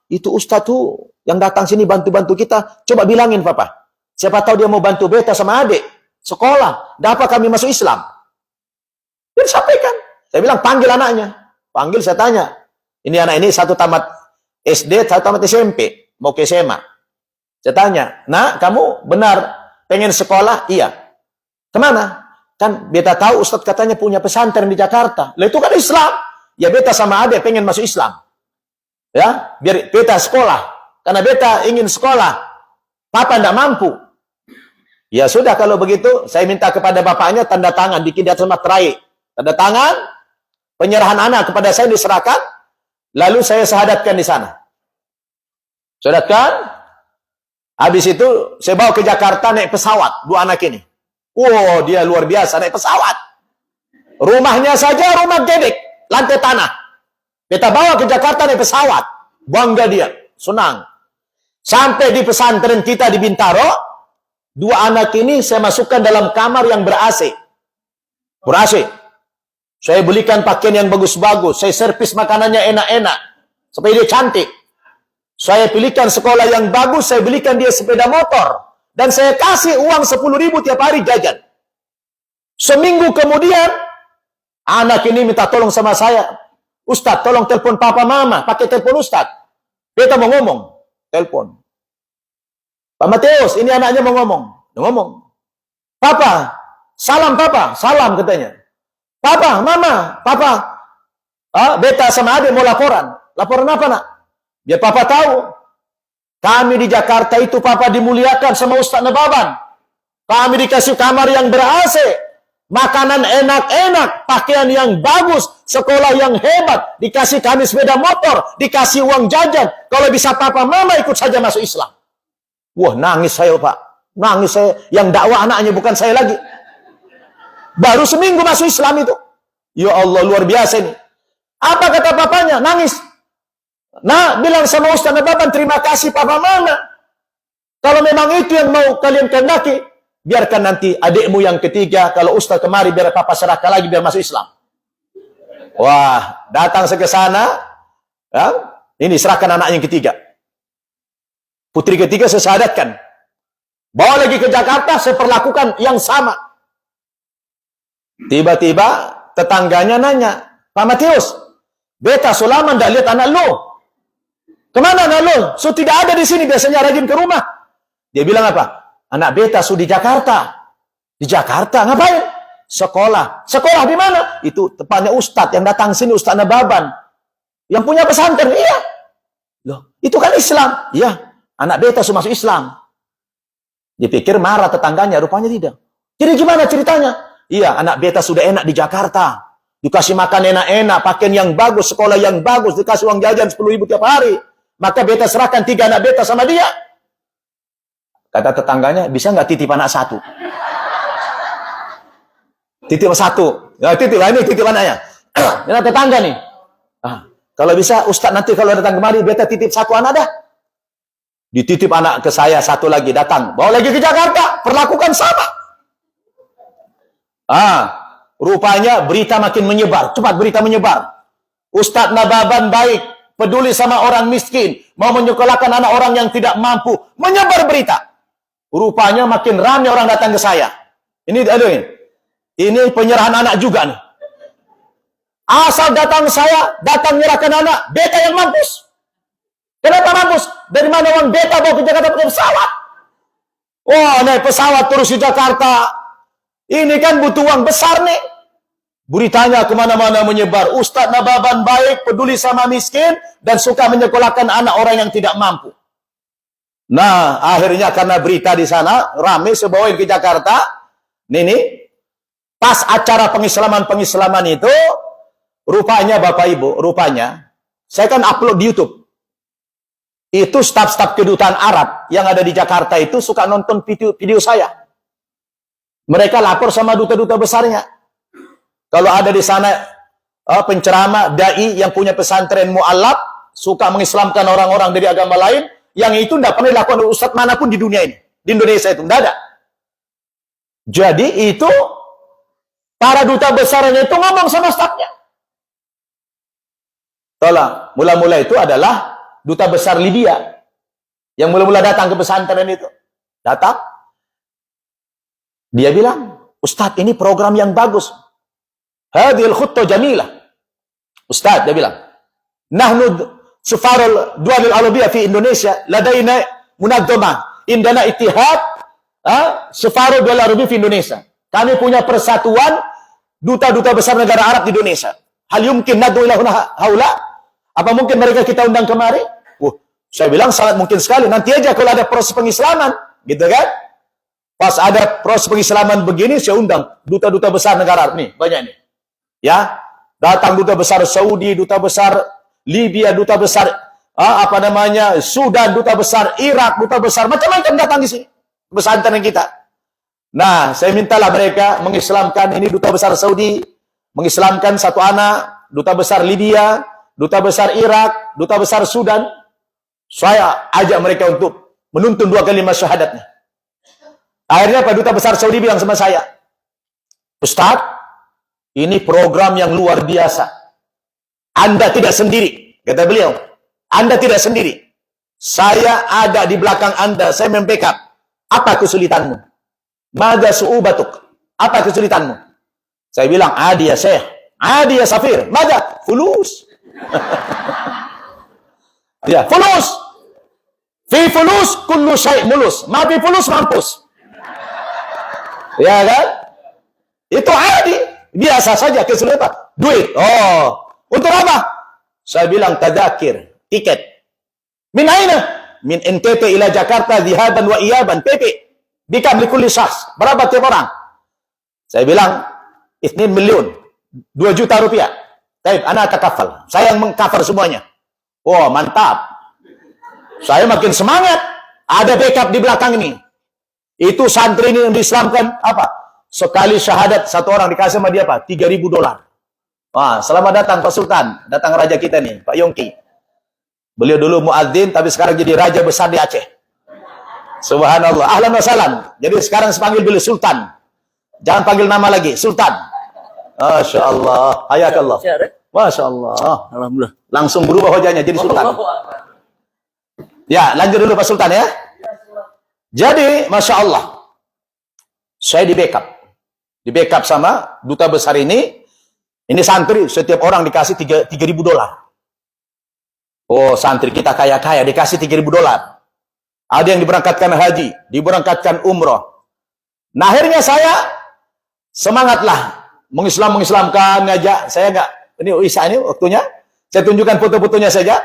itu Ustaz tuh yang datang sini bantu-bantu kita. Coba bilangin, Papa. Siapa tahu dia mau bantu beta sama adik. Sekolah. Dapat kami masuk Islam. Dia sampaikan. Saya bilang, panggil anaknya. Panggil, saya tanya. Ini anak ini satu tamat SD, satu tamat SMP, mau ke SMA. Saya tanya, nak, kamu benar pengen sekolah? Iya. Kemana? Kan beta tahu Ustadz katanya punya pesantren di Jakarta. Lah itu kan Islam. Ya beta sama adik pengen masuk Islam. Ya, biar beta sekolah. Karena beta ingin sekolah. Papa tidak mampu. Ya sudah kalau begitu, saya minta kepada bapaknya tanda tangan di atas materai. Tanda tangan, penyerahan anak kepada saya diserahkan, lalu saya syahadatkan di sana. Syahadatkan, habis itu saya bawa ke Jakarta naik pesawat, dua anak ini. Wow, dia luar biasa naik pesawat. Rumahnya saja rumah gedek, lantai tanah. Beta bawa ke Jakarta naik pesawat. Bangga dia, senang. Sampai di pesantren kita di Bintaro, dua anak ini saya masukkan dalam kamar yang ber-AC. Ber-AC. Saya belikan pakaian yang bagus-bagus. Saya servis makanannya enak-enak. Supaya dia cantik. Saya pilihkan sekolah yang bagus. Saya belikan dia sepeda motor. Dan saya kasih uang 10.000 tiap hari jajan. Seminggu kemudian, anak ini minta tolong sama saya. Ustadz, tolong telepon papa mama. Pakai telepon Ustadz. Beta mau ngomong. Telepon. Pak Mateus, ini anaknya mau ngomong. Ngomong. Papa, salam papa. Salam katanya. Papa, mama, papa. Beta sama adik mau laporan. Laporan apa nak? Biar papa tahu. Kami di Jakarta itu papa dimuliakan sama Ustadz Nababan. Kami dikasih kamar yang ber-AC. Makanan enak-enak, pakaian yang bagus, sekolah yang hebat, dikasih kami sepeda motor, dikasih uang jajan. Kalau bisa papa mama ikut saja masuk Islam. Wah, nangis saya Pak. Nangis saya. Yang dakwah anaknya bukan saya lagi. Baru seminggu masuk Islam itu. Ya Allah, luar biasa ini. Apa kata papanya? Nangis. Nah, bilang sama Ustaz Nababan, terima kasih papa mama. Kalau memang itu yang mau kalian kehendaki, biarkan nanti adikmu yang ketiga, kalau Ustaz kemari, biar papa serahkan lagi, biar masuk Islam. Wah, datang saya ke sana. Ya, ini serahkan anak yang ketiga. Putri ketiga saya syahadatkan. Bawa lagi ke Jakarta, saya perlakukan yang sama. Tiba-tiba tetangganya nanya, Pak Matius, beta selama tidak lihat anak lu. Kemana anak lu? So tidak ada di sini, biasanya rajin ke rumah. Dia bilang apa? Anak beta su di Jakarta. Di Jakarta, ngapain? Sekolah. Sekolah di mana? Itu tepatnya Ustadz yang datang sini, Ustadz Nababan. Yang punya pesantren, iya. Loh, itu kan Islam. Iya, anak beta su masuk Islam. Dipikir marah tetangganya, rupanya tidak. Jadi gimana ceritanya? Iya, anak beta sudah enak di Jakarta. Dikasih makan enak-enak, pakaian yang bagus, sekolah yang bagus, dikasih uang jajan 10.000 tiap hari. Maka beta serahkan 3 anak beta sama dia. Kata tetangganya, bisa nggak titip anak 1? Titip 1. Ya, titip, ini titip anaknya. Ini tetangga nih. Kalau bisa, Ustadz nanti kalau datang kemari, beta titip 1 anak dah. Dititip anak ke saya 1 lagi, datang. Bawa lagi ke Jakarta, perlakukan sama. Rupanya berita makin menyebar. Cepat berita menyebar. Ustadz Nababan baik, peduli sama orang miskin, mau menyekolahkan anak orang yang tidak mampu. Menyebar berita. Rupanya makin ramai orang datang ke saya. Ini penyerahan anak juga nih. Asal datang saya, datang menyerahkan anak, beta yang mampus. Kenapa mampus? Dari mana uang beta bawa ke Jakarta pakai pesawat? Wah, naik pesawat terus di Jakarta. Ini kan butuh uang besar nih. Beritanya kemana-mana menyebar. Ustadz Nababan baik, peduli sama miskin, dan suka menyekolahkan anak orang yang tidak mampu. Nah, akhirnya karena berita di sana, rame saya bawain ke Jakarta. Nih, pas acara pengislaman itu, rupanya Bapak Ibu, rupanya, saya kan upload di YouTube. Itu staf-staf kedutaan Arab yang ada di Jakarta itu suka nonton video saya. Mereka lapor sama duta-duta besarnya. Kalau ada di sana penceramah, dai yang punya pesantren mu'allab, suka mengislamkan orang-orang dari agama lain, yang itu tidak pernah dilakukan oleh ustadz manapun di dunia ini. Di Indonesia itu tidak ada. Jadi itu para duta besarnya itu ngomong sama stafnya. Tolong, mula-mula itu adalah duta besar Libya yang mula-mula datang ke pesantren itu. Datang. Dia bilang, Ustadz ini program yang bagus. Hadhil khutbah jamilah. Ustadz, dia bilang, nahnu sufarul dual al-arabiyah fi Indonesia, ladaina munazzamah, indana ittihad sufarul dual al-arabiyah fi Indonesia. Kami punya persatuan duta-duta besar negara Arab di Indonesia. Hal yumkin nad'u ila haula? Apa mungkin mereka kita undang kemari? Saya bilang sangat mungkin sekali. Nanti aja kalau ada proses pengislaman, gitu kan? Pas ada proses pengislaman begini, saya undang duta-duta besar negara Arab nih, banyak nih. Ya, datang duta besar Saudi, duta besar Libya, duta besar Sudan, duta besar Irak, duta besar macam-macam datang di sini. Pesantren kita. Nah, saya mintalah mereka mengislamkan ini duta besar Saudi, mengislamkan satu anak, duta besar Libya, duta besar Irak, duta besar Sudan. Saya ajak mereka untuk menuntun 2 kalimat syahadatnya. Akhirnya Pak Duta Besar Saudi bilang sama saya, Ustaz, ini program yang luar biasa. Anda tidak sendiri, kata beliau. Anda tidak sendiri. Saya ada di belakang Anda, saya membackup. Apa kesulitanmu? Mada su'ubatuk? Apa kesulitanmu? Saya bilang, adi ya Syekh, adi ya Safir, mada? Fulus. Ya, fulus. Fi fulus kullu syai' mulus. Ma fi fulus mampus. Ya kan? Itu adi. Biasa saja kesulitan. Duit. Oh. Untuk apa? Saya bilang tadzakir, tiket. Min aina? Min NTT ila Jakarta dhihaban wa iyaban. PP. Bikam likulli syahs. Berapa tiap orang? Saya bilang 2 miliun. 2 juta rupiah. Baik, ana takafal. Saya yang mengcover semuanya. Oh, mantap. Saya makin semangat. Ada backup di belakang ini. Itu santri ini yang diislamkan apa? Sekali syahadat satu orang dikasih sama dia apa? $3.000. Wah, selamat datang Pak Sultan. Datang raja kita nih, Pak Yongki. Beliau dulu muadzin tapi sekarang jadi raja besar di Aceh. Subhanallah. Ahlan wa salam. Jadi sekarang panggil beliau Sultan. Jangan panggil nama lagi, Sultan. Masya Allah. Hayakallah. Masya Allah. Alhamdulillah. Langsung berubah wajahnya jadi Sultan. Ya, lanjut dulu Pak Sultan ya. Jadi, Masya Allah. Saya di backup. Di backup sama duta besar ini. Ini santri, setiap orang dikasih $3.000. Oh, santri kita kaya-kaya, dikasih $3.000. Ada yang diberangkatkan haji, diberangkatkan umroh. Nah, akhirnya saya semangatlah. Mengislamkan, ngajak. Saya enggak, ini Isa ini waktunya. Saya tunjukkan foto-fotonya saja.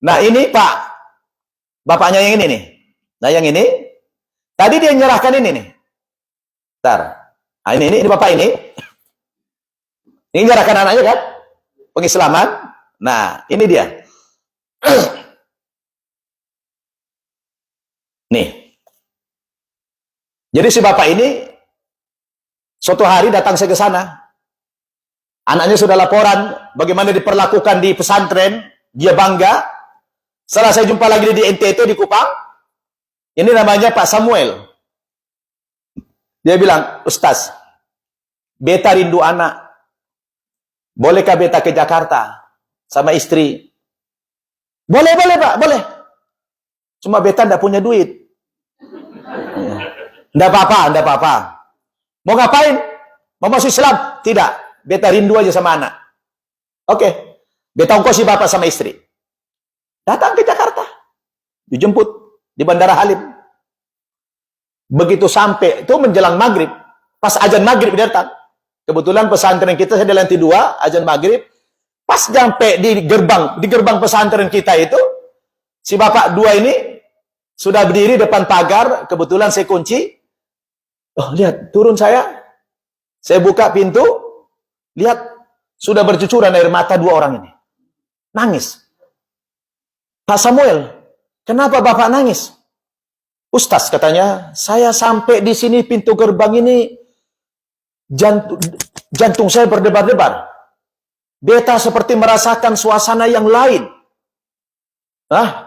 Nah, ini Pak. Bapaknya yang ini nih. Nah, yang ini. Tadi dia menyerahkan ini nih. Bentar. Nah, ini Bapak ini. Ini menyerahkan anaknya kan? Pengislaman. Nah, ini dia. Nih. Jadi si Bapak ini suatu hari datang saya ke sana. Anaknya sudah laporan bagaimana diperlakukan di pesantren. Dia bangga. Setelah saya jumpa lagi di NTT di Kupang. Ini namanya Pak Samuel. Dia bilang, Ustaz, beta rindu anak. Bolehkah beta ke Jakarta sama istri? Boleh Pak, boleh. Cuma beta tidak punya duit. Tidak apa-apa. Mau ngapain? Mau masuk Islam? Tidak. Beta rindu aja sama anak. Oke. Beta ongkosi bapak sama istri. Datang ke Jakarta. Dijemput di Bandara Halim. Begitu sampai, itu menjelang maghrib. Pas azan maghrib datang. Kebetulan pesantren kita saya di lantai 2, azan maghrib. Pas sampai di gerbang pesantren kita itu, si bapak 2 ini sudah berdiri depan pagar. Kebetulan saya kunci. Oh, lihat, turun saya. Saya buka pintu. Lihat, sudah bercucuran air mata 2 orang ini. Nangis. Pak Samuel, kenapa Bapak nangis? Ustaz katanya, saya sampai di sini pintu gerbang ini, jantung saya berdebar-debar. Beta seperti merasakan suasana yang lain.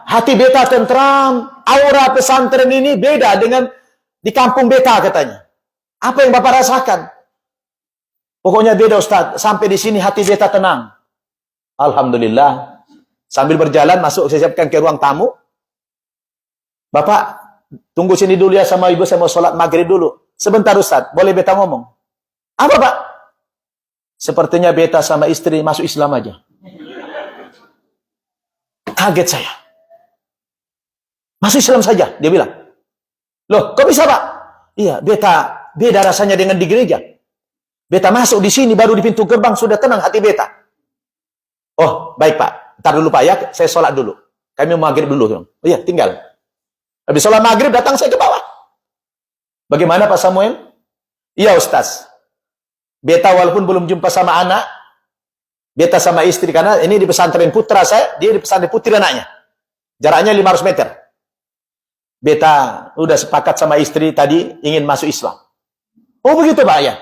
Hati beta tentram, aura pesantren ini beda dengan di kampung beta katanya. Apa yang Bapak rasakan? Pokoknya beda Ustaz, sampai di sini hati beta tenang. Alhamdulillah. Sambil berjalan masuk, saya siapkan ke ruang tamu. Bapak, tunggu sini dulu ya sama ibu, saya mau sholat maghrib dulu. Sebentar Ustaz, boleh beta ngomong? Apa Pak? Sepertinya beta sama istri masuk Islam aja. Kaget saya. Masuk Islam saja, dia bilang. Loh, kok bisa, Pak? Iya, beda rasanya dengan di gereja. Beta masuk di sini, baru di pintu gerbang, sudah tenang hati beta. Oh, baik Pak. Ntar dulu Pak ya, saya sholat dulu. Kami mau maghrib dulu. Oh iya, tinggal. Habis sholat maghrib, datang saya ke bawah. Bagaimana Pak Samuel? Iya Ustaz. Beta walaupun belum jumpa sama anak, beta sama istri, karena ini di pesantren putra saya, dia di pesantren putri anaknya. Jaraknya 500 meter. Beta udah sepakat sama istri tadi, ingin masuk Islam. Oh begitu Pak ya?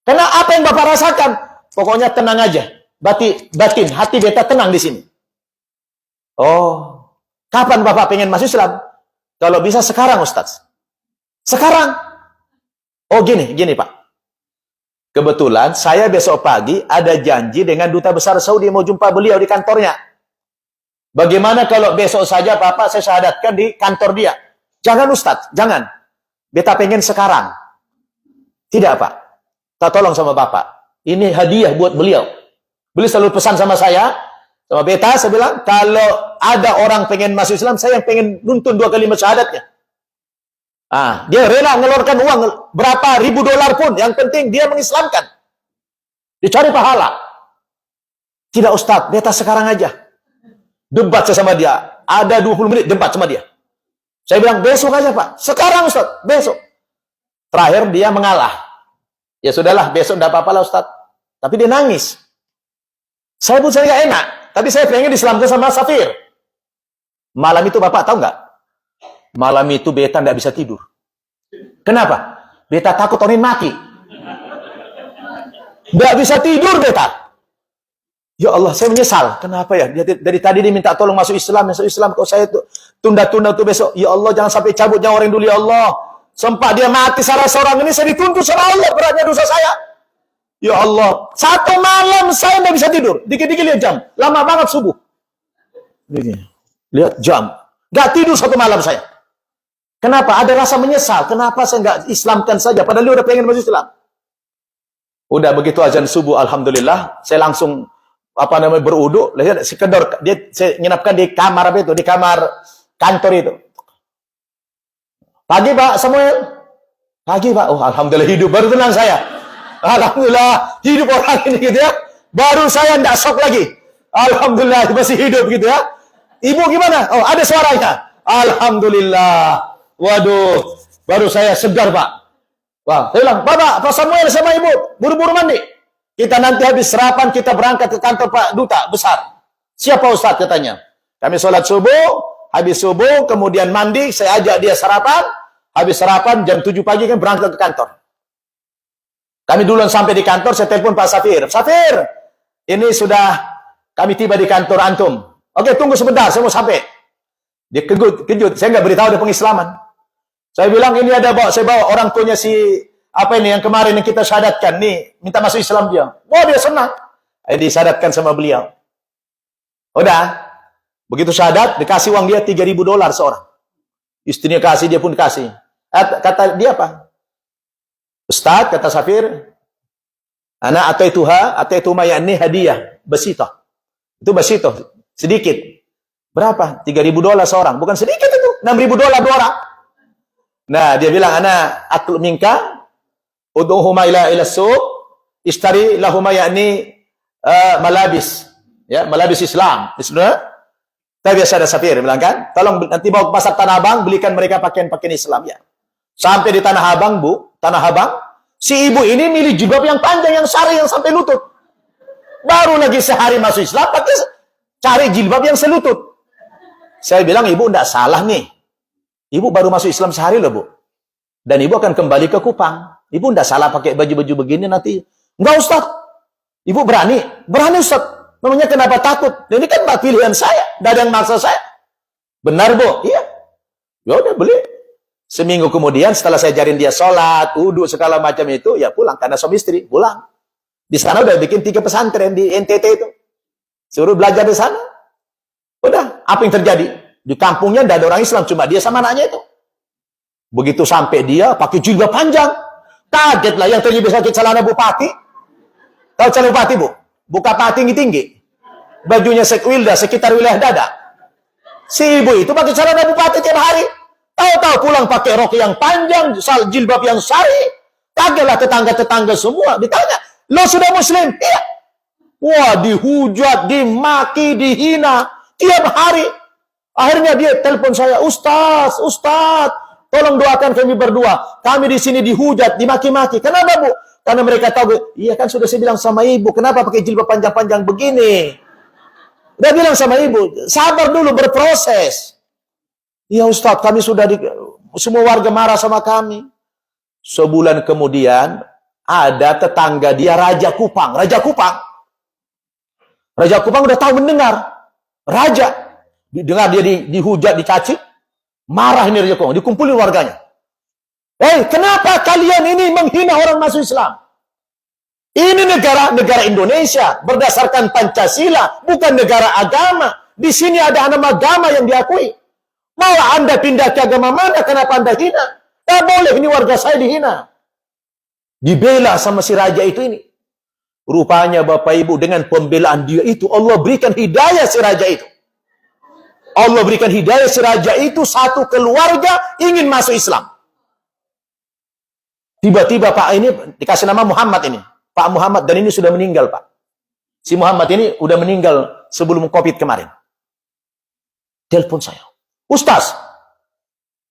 Karena apa yang Bapak rasakan, pokoknya tenang aja. Batin, hati beta tenang di sini. Oh, kapan Bapak pengen masuk Islam? Kalau bisa sekarang Ustaz. Sekarang. Oh gini Pak. Kebetulan saya besok pagi ada janji dengan Duta Besar Saudi mau jumpa beliau di kantornya. Bagaimana kalau besok saja Bapak saya syahadatkan di kantor dia? Jangan Ustaz, jangan. Beta pengen sekarang. Tidak Pak. Tak tolong sama Bapak. Ini hadiah buat beliau. Beliau selalu pesan sama saya, sama beta, saya bilang, kalau ada orang pengen masuk Islam, saya yang pengen nuntun 2 kalimat syahadatnya. Dia rela mengeluarkan uang berapa ribu dolar pun, yang penting dia mengislamkan. Dicari pahala. Tidak Ustaz, beta sekarang aja. Debat saya sama dia. Ada 20 menit debat sama dia. Saya bilang, besok aja Pak. Sekarang Ustaz, besok. Terakhir dia mengalah. Ya sudahlah, besok tidak apa-apa lah Ustaz. Tapi dia nangis. Saya pun saya nggak enak. Tapi saya pengen diselamatkan sama Safir. Malam itu Bapak tahu nggak? Malam itu beta nggak bisa tidur. Kenapa? Beta takut orang mati. Nggak bisa tidur beta. Ya Allah, saya menyesal. Kenapa ya? Dari tadi dia minta tolong masuk Islam. Kok saya tunda-tunda tuh besok. Ya Allah, jangan sampai cabut nyawa orang dulu ya Allah. Sempat dia mati salah seorang ini, saya dituntut sama Allah beratnya dosa saya. Ya Allah, 1 malam saya tidak bisa tidur. Dikit-dikit lihat jam, lama banget subuh. Lihat jam, nggak tidur 1 malam saya. Kenapa? Ada rasa menyesal. Kenapa saya nggak Islamkan saja? Padahal dia udah pengen masuk Islam. Udah begitu azan subuh, alhamdulillah, saya langsung berudu. Lihat sekedar saya nginapkan di kamar di kamar kantor itu. Pagi Pak Samuel. Pagi Pak. Oh alhamdulillah hidup. Baru tenang saya. Alhamdulillah hidup orang ini gitu ya. Baru saya tidak shock lagi. Alhamdulillah masih hidup gitu ya. Ibu gimana? Oh ada suaranya. Alhamdulillah. Waduh. Baru saya segar Pak. Wah, saya bilang, Pak Samuel sama Ibu. Buru-buru mandi. Kita nanti habis sarapan kita berangkat ke kantor Pak Duta Besar. Siapa Ustaz katanya? Kami sholat subuh. Habis subuh, kemudian mandi, saya ajak dia sarapan. Habis sarapan, jam 7 pagi kan berangkat ke kantor. Kami duluan sampai di kantor, saya telepon Pak Safir. Safir, ini sudah kami tiba di kantor antum. Oke, tunggu sebentar, saya mau sampai. Dia kejut. Saya nggak beritahu ada pengislaman. Saya bilang, ini saya bawa orang tuanya yang kemarin yang kita syahadatkan. Nih, minta masuk Islam dia. Wah, dia senang. Disyahadatkan sama beliau. Udah. Begitu syahadat, dikasih uang dia 3.000 dolar seorang. Istrinya kasih, dia pun kasih. Kata dia apa? Ustaz, kata Safir, ana ataituha yakni hadiah, besitoh. Itu besitoh, sedikit. Berapa? 3.000 dolar seorang. Bukan sedikit itu, 6.000 dolar 2 orang. Nah, dia bilang, ana atlu minka, ud'uhuma ila suq, istari lahuma yakni malabis. Ya, malabis Islam. Islam. Tapi biasa ada Safir bilang kan, tolong nanti bawa ke pasar Tanah Abang, belikan mereka pakaian-pakaian Islam ya. Sampai di Tanah Abang, Tanah Abang, si ibu ini milih jilbab yang panjang, yang syari, yang sampai lutut. Baru lagi sehari masuk Islam, pakai cari jilbab yang selutut. Saya bilang, ibu enggak salah nih. Ibu baru masuk Islam sehari loh Bu. Dan ibu akan kembali ke Kupang. Ibu enggak salah pakai baju-baju begini nanti. Enggak Ustaz. Ibu berani? Berani Ustaz. Namanya kenapa takut? Ini kan pilihan saya. Tidak ada yang maksa saya. Benar Bu? Iya. Ya udah beli. Seminggu kemudian setelah saya ajarin dia sholat, wudhu segala macam itu, ya pulang. Karena suami istri, pulang. Di sana udah bikin 3 pesantren di NTT itu. Suruh belajar di sana. Udah, apa yang terjadi? Di kampungnya tidak ada orang Islam, cuma dia sama anaknya itu. Begitu sampai dia pakai jilbab panjang. Kaget lah yang terjadi sakit celana bupati. Tahu celana bupati Bu? Buka paha tinggi-tinggi. Bajunya sekitar wilayah dada. Si ibu itu pakai celana bupati tiap hari. Tahu-tahu pulang pakai rok yang panjang, jilbab yang sari. Kagetlah tetangga-tetangga semua. Ditanya, lo sudah muslim? Iya. Wah, dihujat, dimaki, dihina tiap hari. Akhirnya dia telepon saya, Ustaz, tolong doakan kami berdua. Kami di sini dihujat, dimaki-maki. Kenapa, Bu? Karena mereka tahu, iya kan sudah saya bilang sama ibu, kenapa pakai jilbab panjang-panjang begini? Udah bilang sama ibu, sabar dulu, berproses. Iya Ustaz, kami sudah semua warga marah sama kami. Sebulan kemudian, ada tetangga dia Raja Kupang. Raja Kupang udah tahu mendengar. Raja. Dengar dia dihujat, dicaci. Marah ini Raja Kupang. Dikumpulin warganya. Kenapa kalian ini menghina orang masuk Islam? Ini negara Indonesia. Berdasarkan Pancasila. Bukan negara agama. Di sini ada nama agama yang diakui. Mau Anda pindah ke agama mana? Kenapa Anda hina? Tak boleh, ini warga saya dihina. Dibela sama si raja itu ini. Rupanya Bapak Ibu dengan pembelaan dia itu, Allah berikan hidayah si raja itu. Allah berikan hidayah si raja itu, satu keluarga ingin masuk Islam. Tiba-tiba Pak ini dikasih nama Muhammad ini. Pak Muhammad, dan ini sudah meninggal Pak. Si Muhammad ini udah meninggal sebelum COVID kemarin. Telepon saya. Ustaz,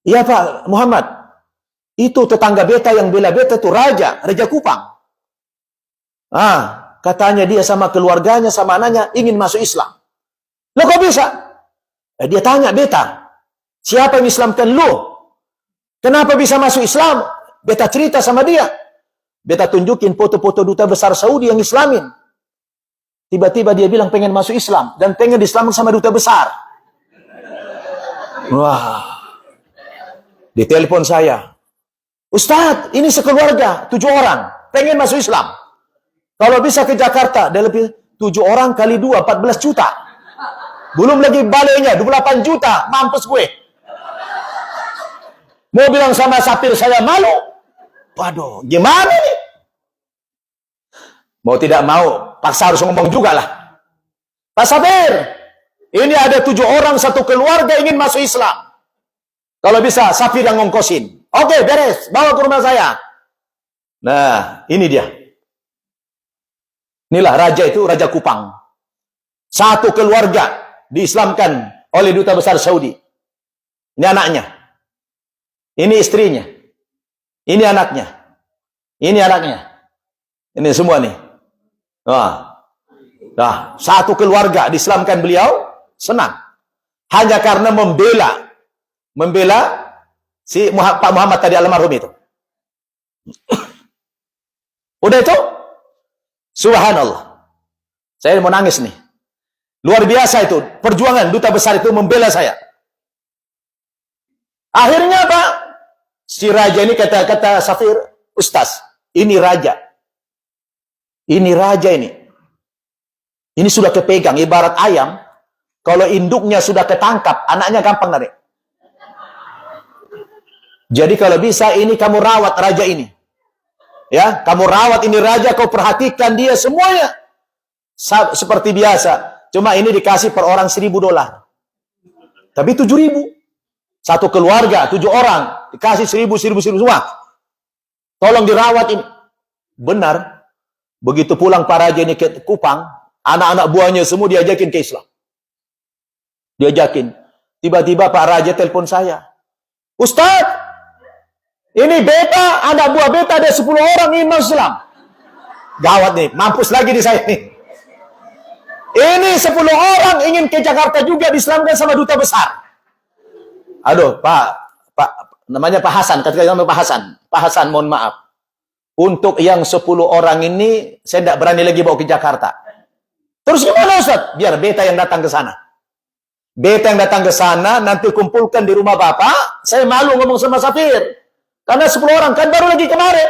iya Pak Muhammad, itu tetangga beta yang bela beta itu Raja Kupang. Katanya dia sama keluarganya, sama anaknya ingin masuk Islam. Loh kok bisa? Dia tanya beta, siapa yang Islamkan lu? Kenapa bisa masuk Islam? Beta cerita sama dia. Beta tunjukin foto-foto duta besar Saudi yang Islamin. Tiba-tiba dia bilang pengen masuk Islam dan pengen diislamin sama duta besar. Wah. Ditelepon saya. Ustadz, ini sekeluarga, 7 orang. Pengen masuk Islam. Kalau bisa ke Jakarta, ada lebih 7 orang kali 2, 14 juta. Belum lagi baliknya, 28 juta. Mampus gue. Mau bilang sama Sapir saya malu. Waduh, gimana nih? Mau tidak mau, paksa harus ngomong juga lah. Pak Sapir, ini ada 7 orang, satu keluarga ingin masuk Islam. Kalau bisa, Sapir yang ngongkosin. Oke, beres. Bawa ke rumah saya. Nah, ini dia. Inilah raja itu, Raja Kupang. Satu keluarga diislamkan oleh duta besar Saudi. Ini anaknya. Ini istrinya. Ini anaknya. Ini anaknya. Ini semua nih. Nah, satu keluarga diislamkan beliau, senang. Hanya karena membela si Pak Muhammad tadi almarhum itu. Udah itu, subhanallah. Saya mau nangis nih. Luar biasa itu, perjuangan duta besar itu membela saya. Akhirnya Pak, si raja ini kata Safir, Ustaz, ini raja. Ini raja ini. Ini sudah kepegang, ibarat ayam. Kalau induknya sudah ketangkap, anaknya gampang narik. Jadi kalau bisa ini kamu rawat raja ini. Ya, kamu rawat ini raja, kau perhatikan dia semuanya. Seperti biasa. Cuma ini dikasih per orang $1.000. Tapi 7.000. Satu keluarga, 7 orang. Dikasih 1.000 semua. Tolong dirawat ini. Benar. Begitu pulang Pak Raja ini ke Kupang, anak-anak buahnya semua diajakin ke Islam. Diajakin. Tiba-tiba Pak Raja telepon saya. Ustaz, ini beta, anak buah beta ada 10 orang ingin masuk Islam. Gawat nih, mampus lagi di saya nih. Ini 10 orang ingin ke Jakarta juga diislamkan sama duta besar. Aduh, Pak, namanya Pak Hasan, katakan nama Pak Hasan. Pak Hasan, mohon maaf. Untuk yang 10 orang ini, saya tidak berani lagi bawa ke Jakarta. Terus gimana Ustaz? Biar beta yang datang ke sana. Beta yang datang ke sana, nanti kumpulkan di rumah Bapak. Saya malu ngomong sama Safir. Karena 10 orang, kan baru lagi kemarin.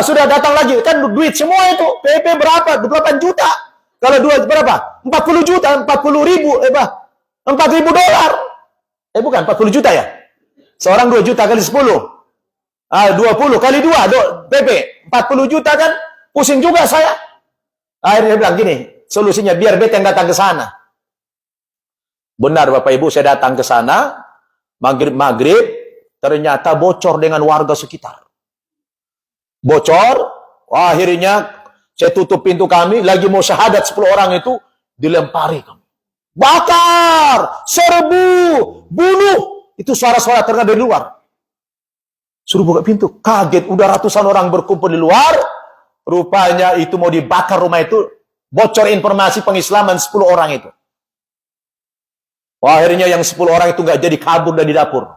Sudah datang lagi, kan duit semua itu. PP berapa? 28 juta. Kalau duit berapa? 40 juta, 40 ribu. $4.000. Bukan, 40 juta ya? Seorang 2 juta kali 10. 20 kali 2, PP. 40 juta kan? Pusing juga saya. Akhirnya dia bilang gini, solusinya biar beta yang datang ke sana. Benar Bapak Ibu, saya datang ke sana, maghrib, ternyata bocor dengan warga sekitar. Bocor, akhirnya saya tutup pintu kami, lagi mau syahadat 10 orang itu, dilempari kami. Bakar, serbu, bunuh. Itu suara-suara terdengar dari luar. Suruh buka pintu, kaget, udah ratusan orang berkumpul di luar, rupanya itu mau dibakar rumah itu, bocor informasi pengislaman 10 orang itu. Wah, akhirnya yang 10 orang itu nggak jadi kabur dari dapur.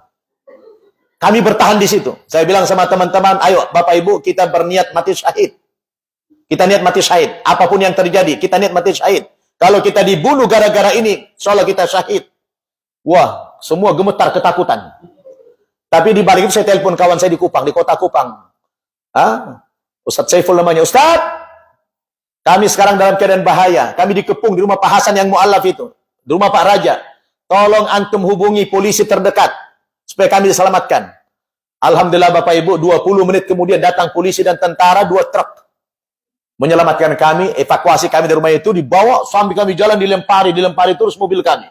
Kami bertahan di situ. Saya bilang sama teman-teman, ayo Bapak Ibu kita berniat mati syahid. Kita niat mati syahid. Apapun yang terjadi, kita niat mati syahid. Kalau kita dibunuh gara-gara ini, insya Allah kita syahid. Wah, semua gemetar ketakutan. Tapi di balik itu saya telepon kawan saya di Kupang, di kota Kupang. Ustadz Saiful namanya. Ustadz, kami sekarang dalam keadaan bahaya. Kami dikepung di rumah Pak Hasan yang mu'alaf itu. Di rumah Pak Raja. Tolong antum hubungi polisi terdekat. Supaya kami diselamatkan. Alhamdulillah Bapak Ibu, 20 menit kemudian datang polisi dan tentara 2 truk. Menyelamatkan kami, evakuasi kami dari rumah itu, dibawa sampai kami jalan, dilempari terus mobil kami.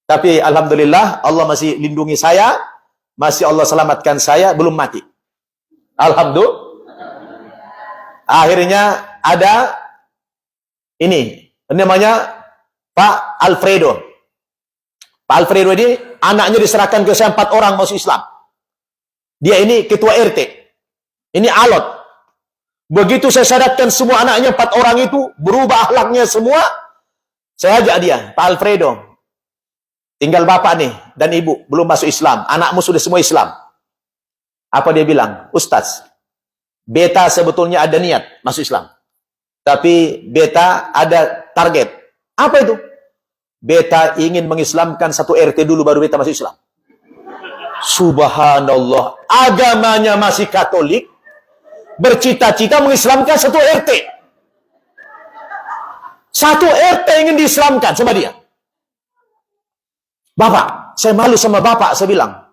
Tapi Alhamdulillah, Allah masih lindungi saya, masih Allah selamatkan saya, belum mati. Alhamdulillah. Akhirnya ada ini namanya Pak Alfredo. Pak Alfredo ini anaknya diserahkan ke saya 4 orang masuk Islam. Dia ini ketua RT. Ini alot. Begitu saya syaratkan semua anaknya 4 orang itu berubah akhlaknya semua, saya ajak dia, Pak Alfredo. Tinggal bapak nih dan ibu belum masuk Islam. Anakmu sudah semua Islam. Apa dia bilang? Ustaz, beta sebetulnya ada niat masuk Islam. Tapi beta ada target. Apa itu? Beta ingin mengislamkan 1 RT dulu baru beta masuk Islam. Subhanallah. Agamanya masih Katolik. Bercita-cita mengislamkan 1 RT. 1 RT ingin diislamkan sama dia. Bapak, saya malu sama bapak, saya bilang.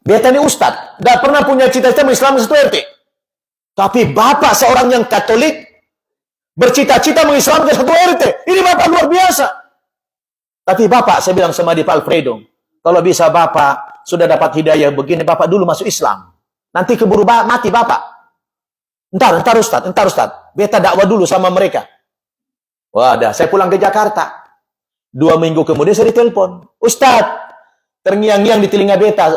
Beta ini ustadz, tidak pernah punya cita-cita mengislamkan 1 RT. Tapi bapak seorang yang Katolik, bercita-cita mengislamkan 1 RT. Ini bapak luar biasa. Tapi bapak, saya bilang sama dia, Pak Alfredo, kalau bisa bapak sudah dapat hidayah begini, bapak dulu masuk Islam. Nanti keburu mati bapak. Entar Ustaz. Beta dakwah dulu sama mereka. Wadah, saya pulang ke Jakarta. 2 minggu kemudian saya ditelepon. Ustaz, terngiang-ngiang di telinga beta.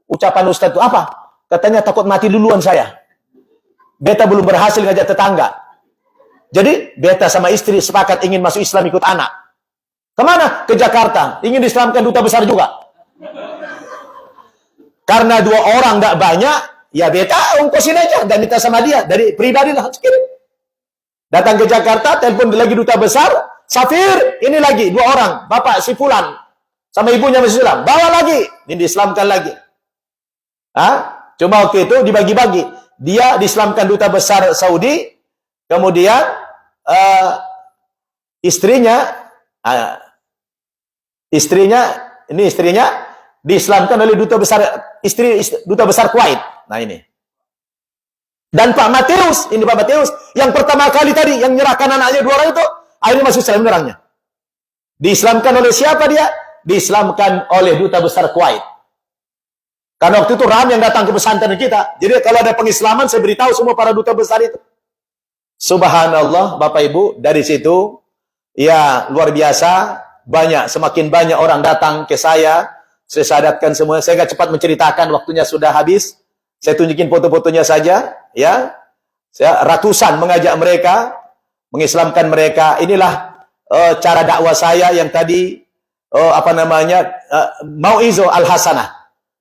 Ucapan Ustaz itu apa? Katanya takut mati duluan saya. Beta belum berhasil ngajak tetangga. Jadi, beta sama istri sepakat ingin masuk Islam ikut anak. Kemana? Ke Jakarta. Ingin diislamkan duta besar juga. Karena 2 orang tidak banyak, ya beta ongkosin aja. Dan kita sama dia. Dari pribadi lah. Kirim. Datang ke Jakarta, telepon lagi duta besar. Safir, ini lagi 2 orang. Bapak si Fulan. Sama ibunya masih Islam. Bawa lagi. Ini diislamkan lagi. Cuma waktu itu dibagi-bagi. Dia diislamkan duta besar Saudi. Kemudian istrinya diislamkan oleh duta besar duta besar Kuwait. Nah ini. Dan Pak Mateus yang pertama kali tadi yang menyerahkan anaknya 2 orang itu akhirnya masuk Islam orangnya. Diislamkan oleh siapa dia? Diislamkan oleh duta besar Kuwait. Karena waktu itu ramai yang datang ke pesantren kita. Jadi kalau ada pengislaman saya beritahu semua para duta besar itu. Subhanallah, Bapak Ibu, dari situ ya luar biasa, semakin banyak orang datang ke saya sadatkan semua. Saya nggak cepat menceritakan, waktunya sudah habis. Saya tunjukin foto-fotonya saja, ya. Saya ratusan mengajak mereka, mengislamkan mereka. Inilah cara dakwah saya yang tadi Mau'izo al-Hasanah.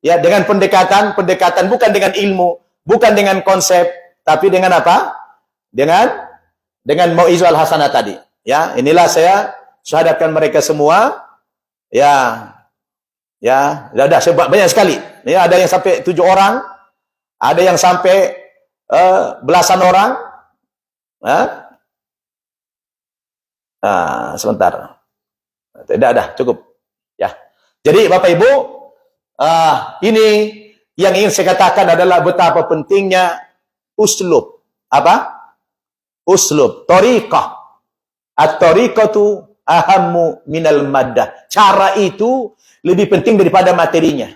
Ya, dengan pendekatan bukan dengan ilmu, bukan dengan konsep, tapi dengan apa? Dengan Mau'izo al-Hasanah tadi. Ya, inilah saya syahadatkan mereka semua. Ya, banyak sekali. Ya, ada yang sampai 7 orang, ada yang sampai belasan orang. Sebentar. Tidak ada, cukup. Ya. Jadi Bapak Ibu, ini yang ingin saya katakan adalah betapa pentingnya uslub. Apa? Uslub, thariqah. At-thariqatu ahammu minal maddah. Cara itu lebih penting daripada materinya.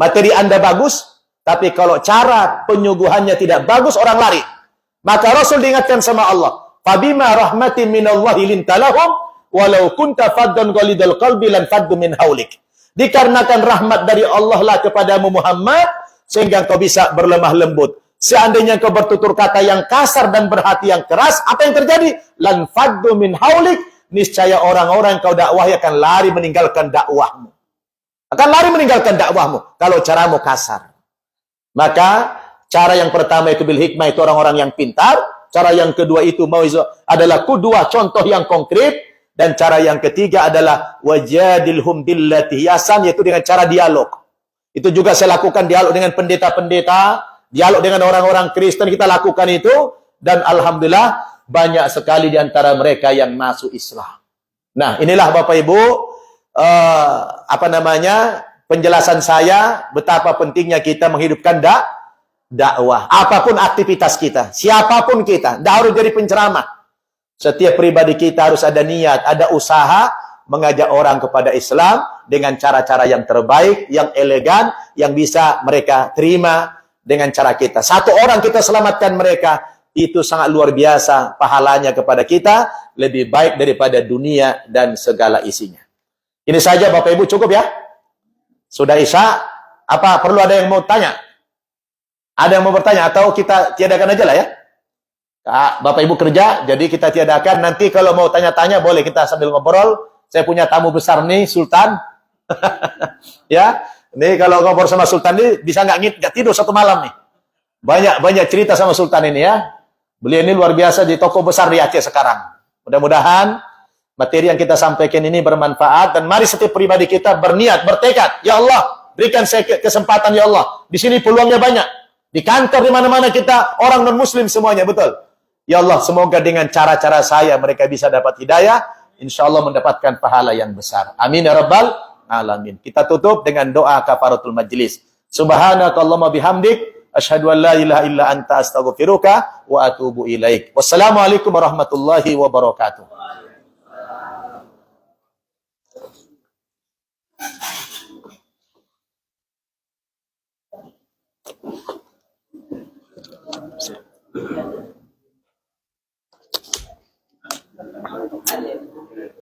Materi Anda bagus, tapi kalau cara penyuguhannya tidak bagus, orang lari. Maka Rasul diingatkan sama Allah, fabima rahmatin minallahi lintalahum walau kunta faddan ghalidal qalbi lan faddu min haulik. Dikarenakan rahmat dari Allah lah kepadamu Muhammad, sehingga engkau bisa berlemah lembut. Seandainya engkau bertutur kata yang kasar dan berhati yang keras, apa yang terjadi? Lan faddu min haulik, niscaya orang-orang yang kau dakwahi akan lari meninggalkan dakwahmu. Akan lari meninggalkan dakwahmu kalau caramu kasar. Maka cara yang pertama itu bil hikmah, itu orang-orang yang pintar. Cara yang kedua itu mauizah adalah kedua contoh yang konkret. Dan cara yang ketiga adalah wajadilhum billati hiasan, yaitu dengan cara dialog. Itu juga saya lakukan dialog dengan pendeta-pendeta, dialog dengan orang-orang Kristen, kita lakukan itu. Dan alhamdulillah banyak sekali di antara mereka yang masuk Islam. Nah, inilah Bapak Ibu penjelasan saya betapa pentingnya kita menghidupkan dakwah. Apapun aktivitas kita, siapapun kita, tidak harus jadi penceramah. Setiap pribadi kita harus ada niat, ada usaha mengajak orang kepada Islam dengan cara-cara yang terbaik, yang elegan, yang bisa mereka terima dengan cara kita. Satu orang kita selamatkan mereka, itu sangat luar biasa pahalanya kepada kita, lebih baik daripada dunia dan segala isinya. Ini saja Bapak Ibu, cukup ya? Sudah Isya, apa perlu ada yang mau tanya? Ada yang mau bertanya atau kita tiadakan aja lah ya? Bapak Ibu kerja, jadi kita tiadakan. Nanti kalau mau tanya-tanya boleh kita sambil ngobrol. Saya punya tamu besar nih, Sultan. Ya, nih kalau ngobrol sama Sultan ini bisa nggak tidur satu malam nih. Banyak cerita sama Sultan ini ya. Beliau ini luar biasa di toko besar di Aceh sekarang. Mudah-mudahan materi yang kita sampaikan ini bermanfaat, dan mari setiap pribadi kita berniat, bertekad, ya Allah, berikan saya kesempatan ya Allah. Di sini peluangnya banyak. Di kantor, di mana-mana kita orang non-muslim semuanya, betul. Ya Allah, semoga dengan cara-cara saya mereka bisa dapat hidayah, insya Allah mendapatkan pahala yang besar. Amin ya rabbal alamin. Kita tutup dengan doa kafaratul majlis. Subhanakallahumma bihamdik, asyhadu an la ilaha illa anta astaghfiruka wa atubu ilaik. Wassalamualaikum warahmatullahi wabarakatuh.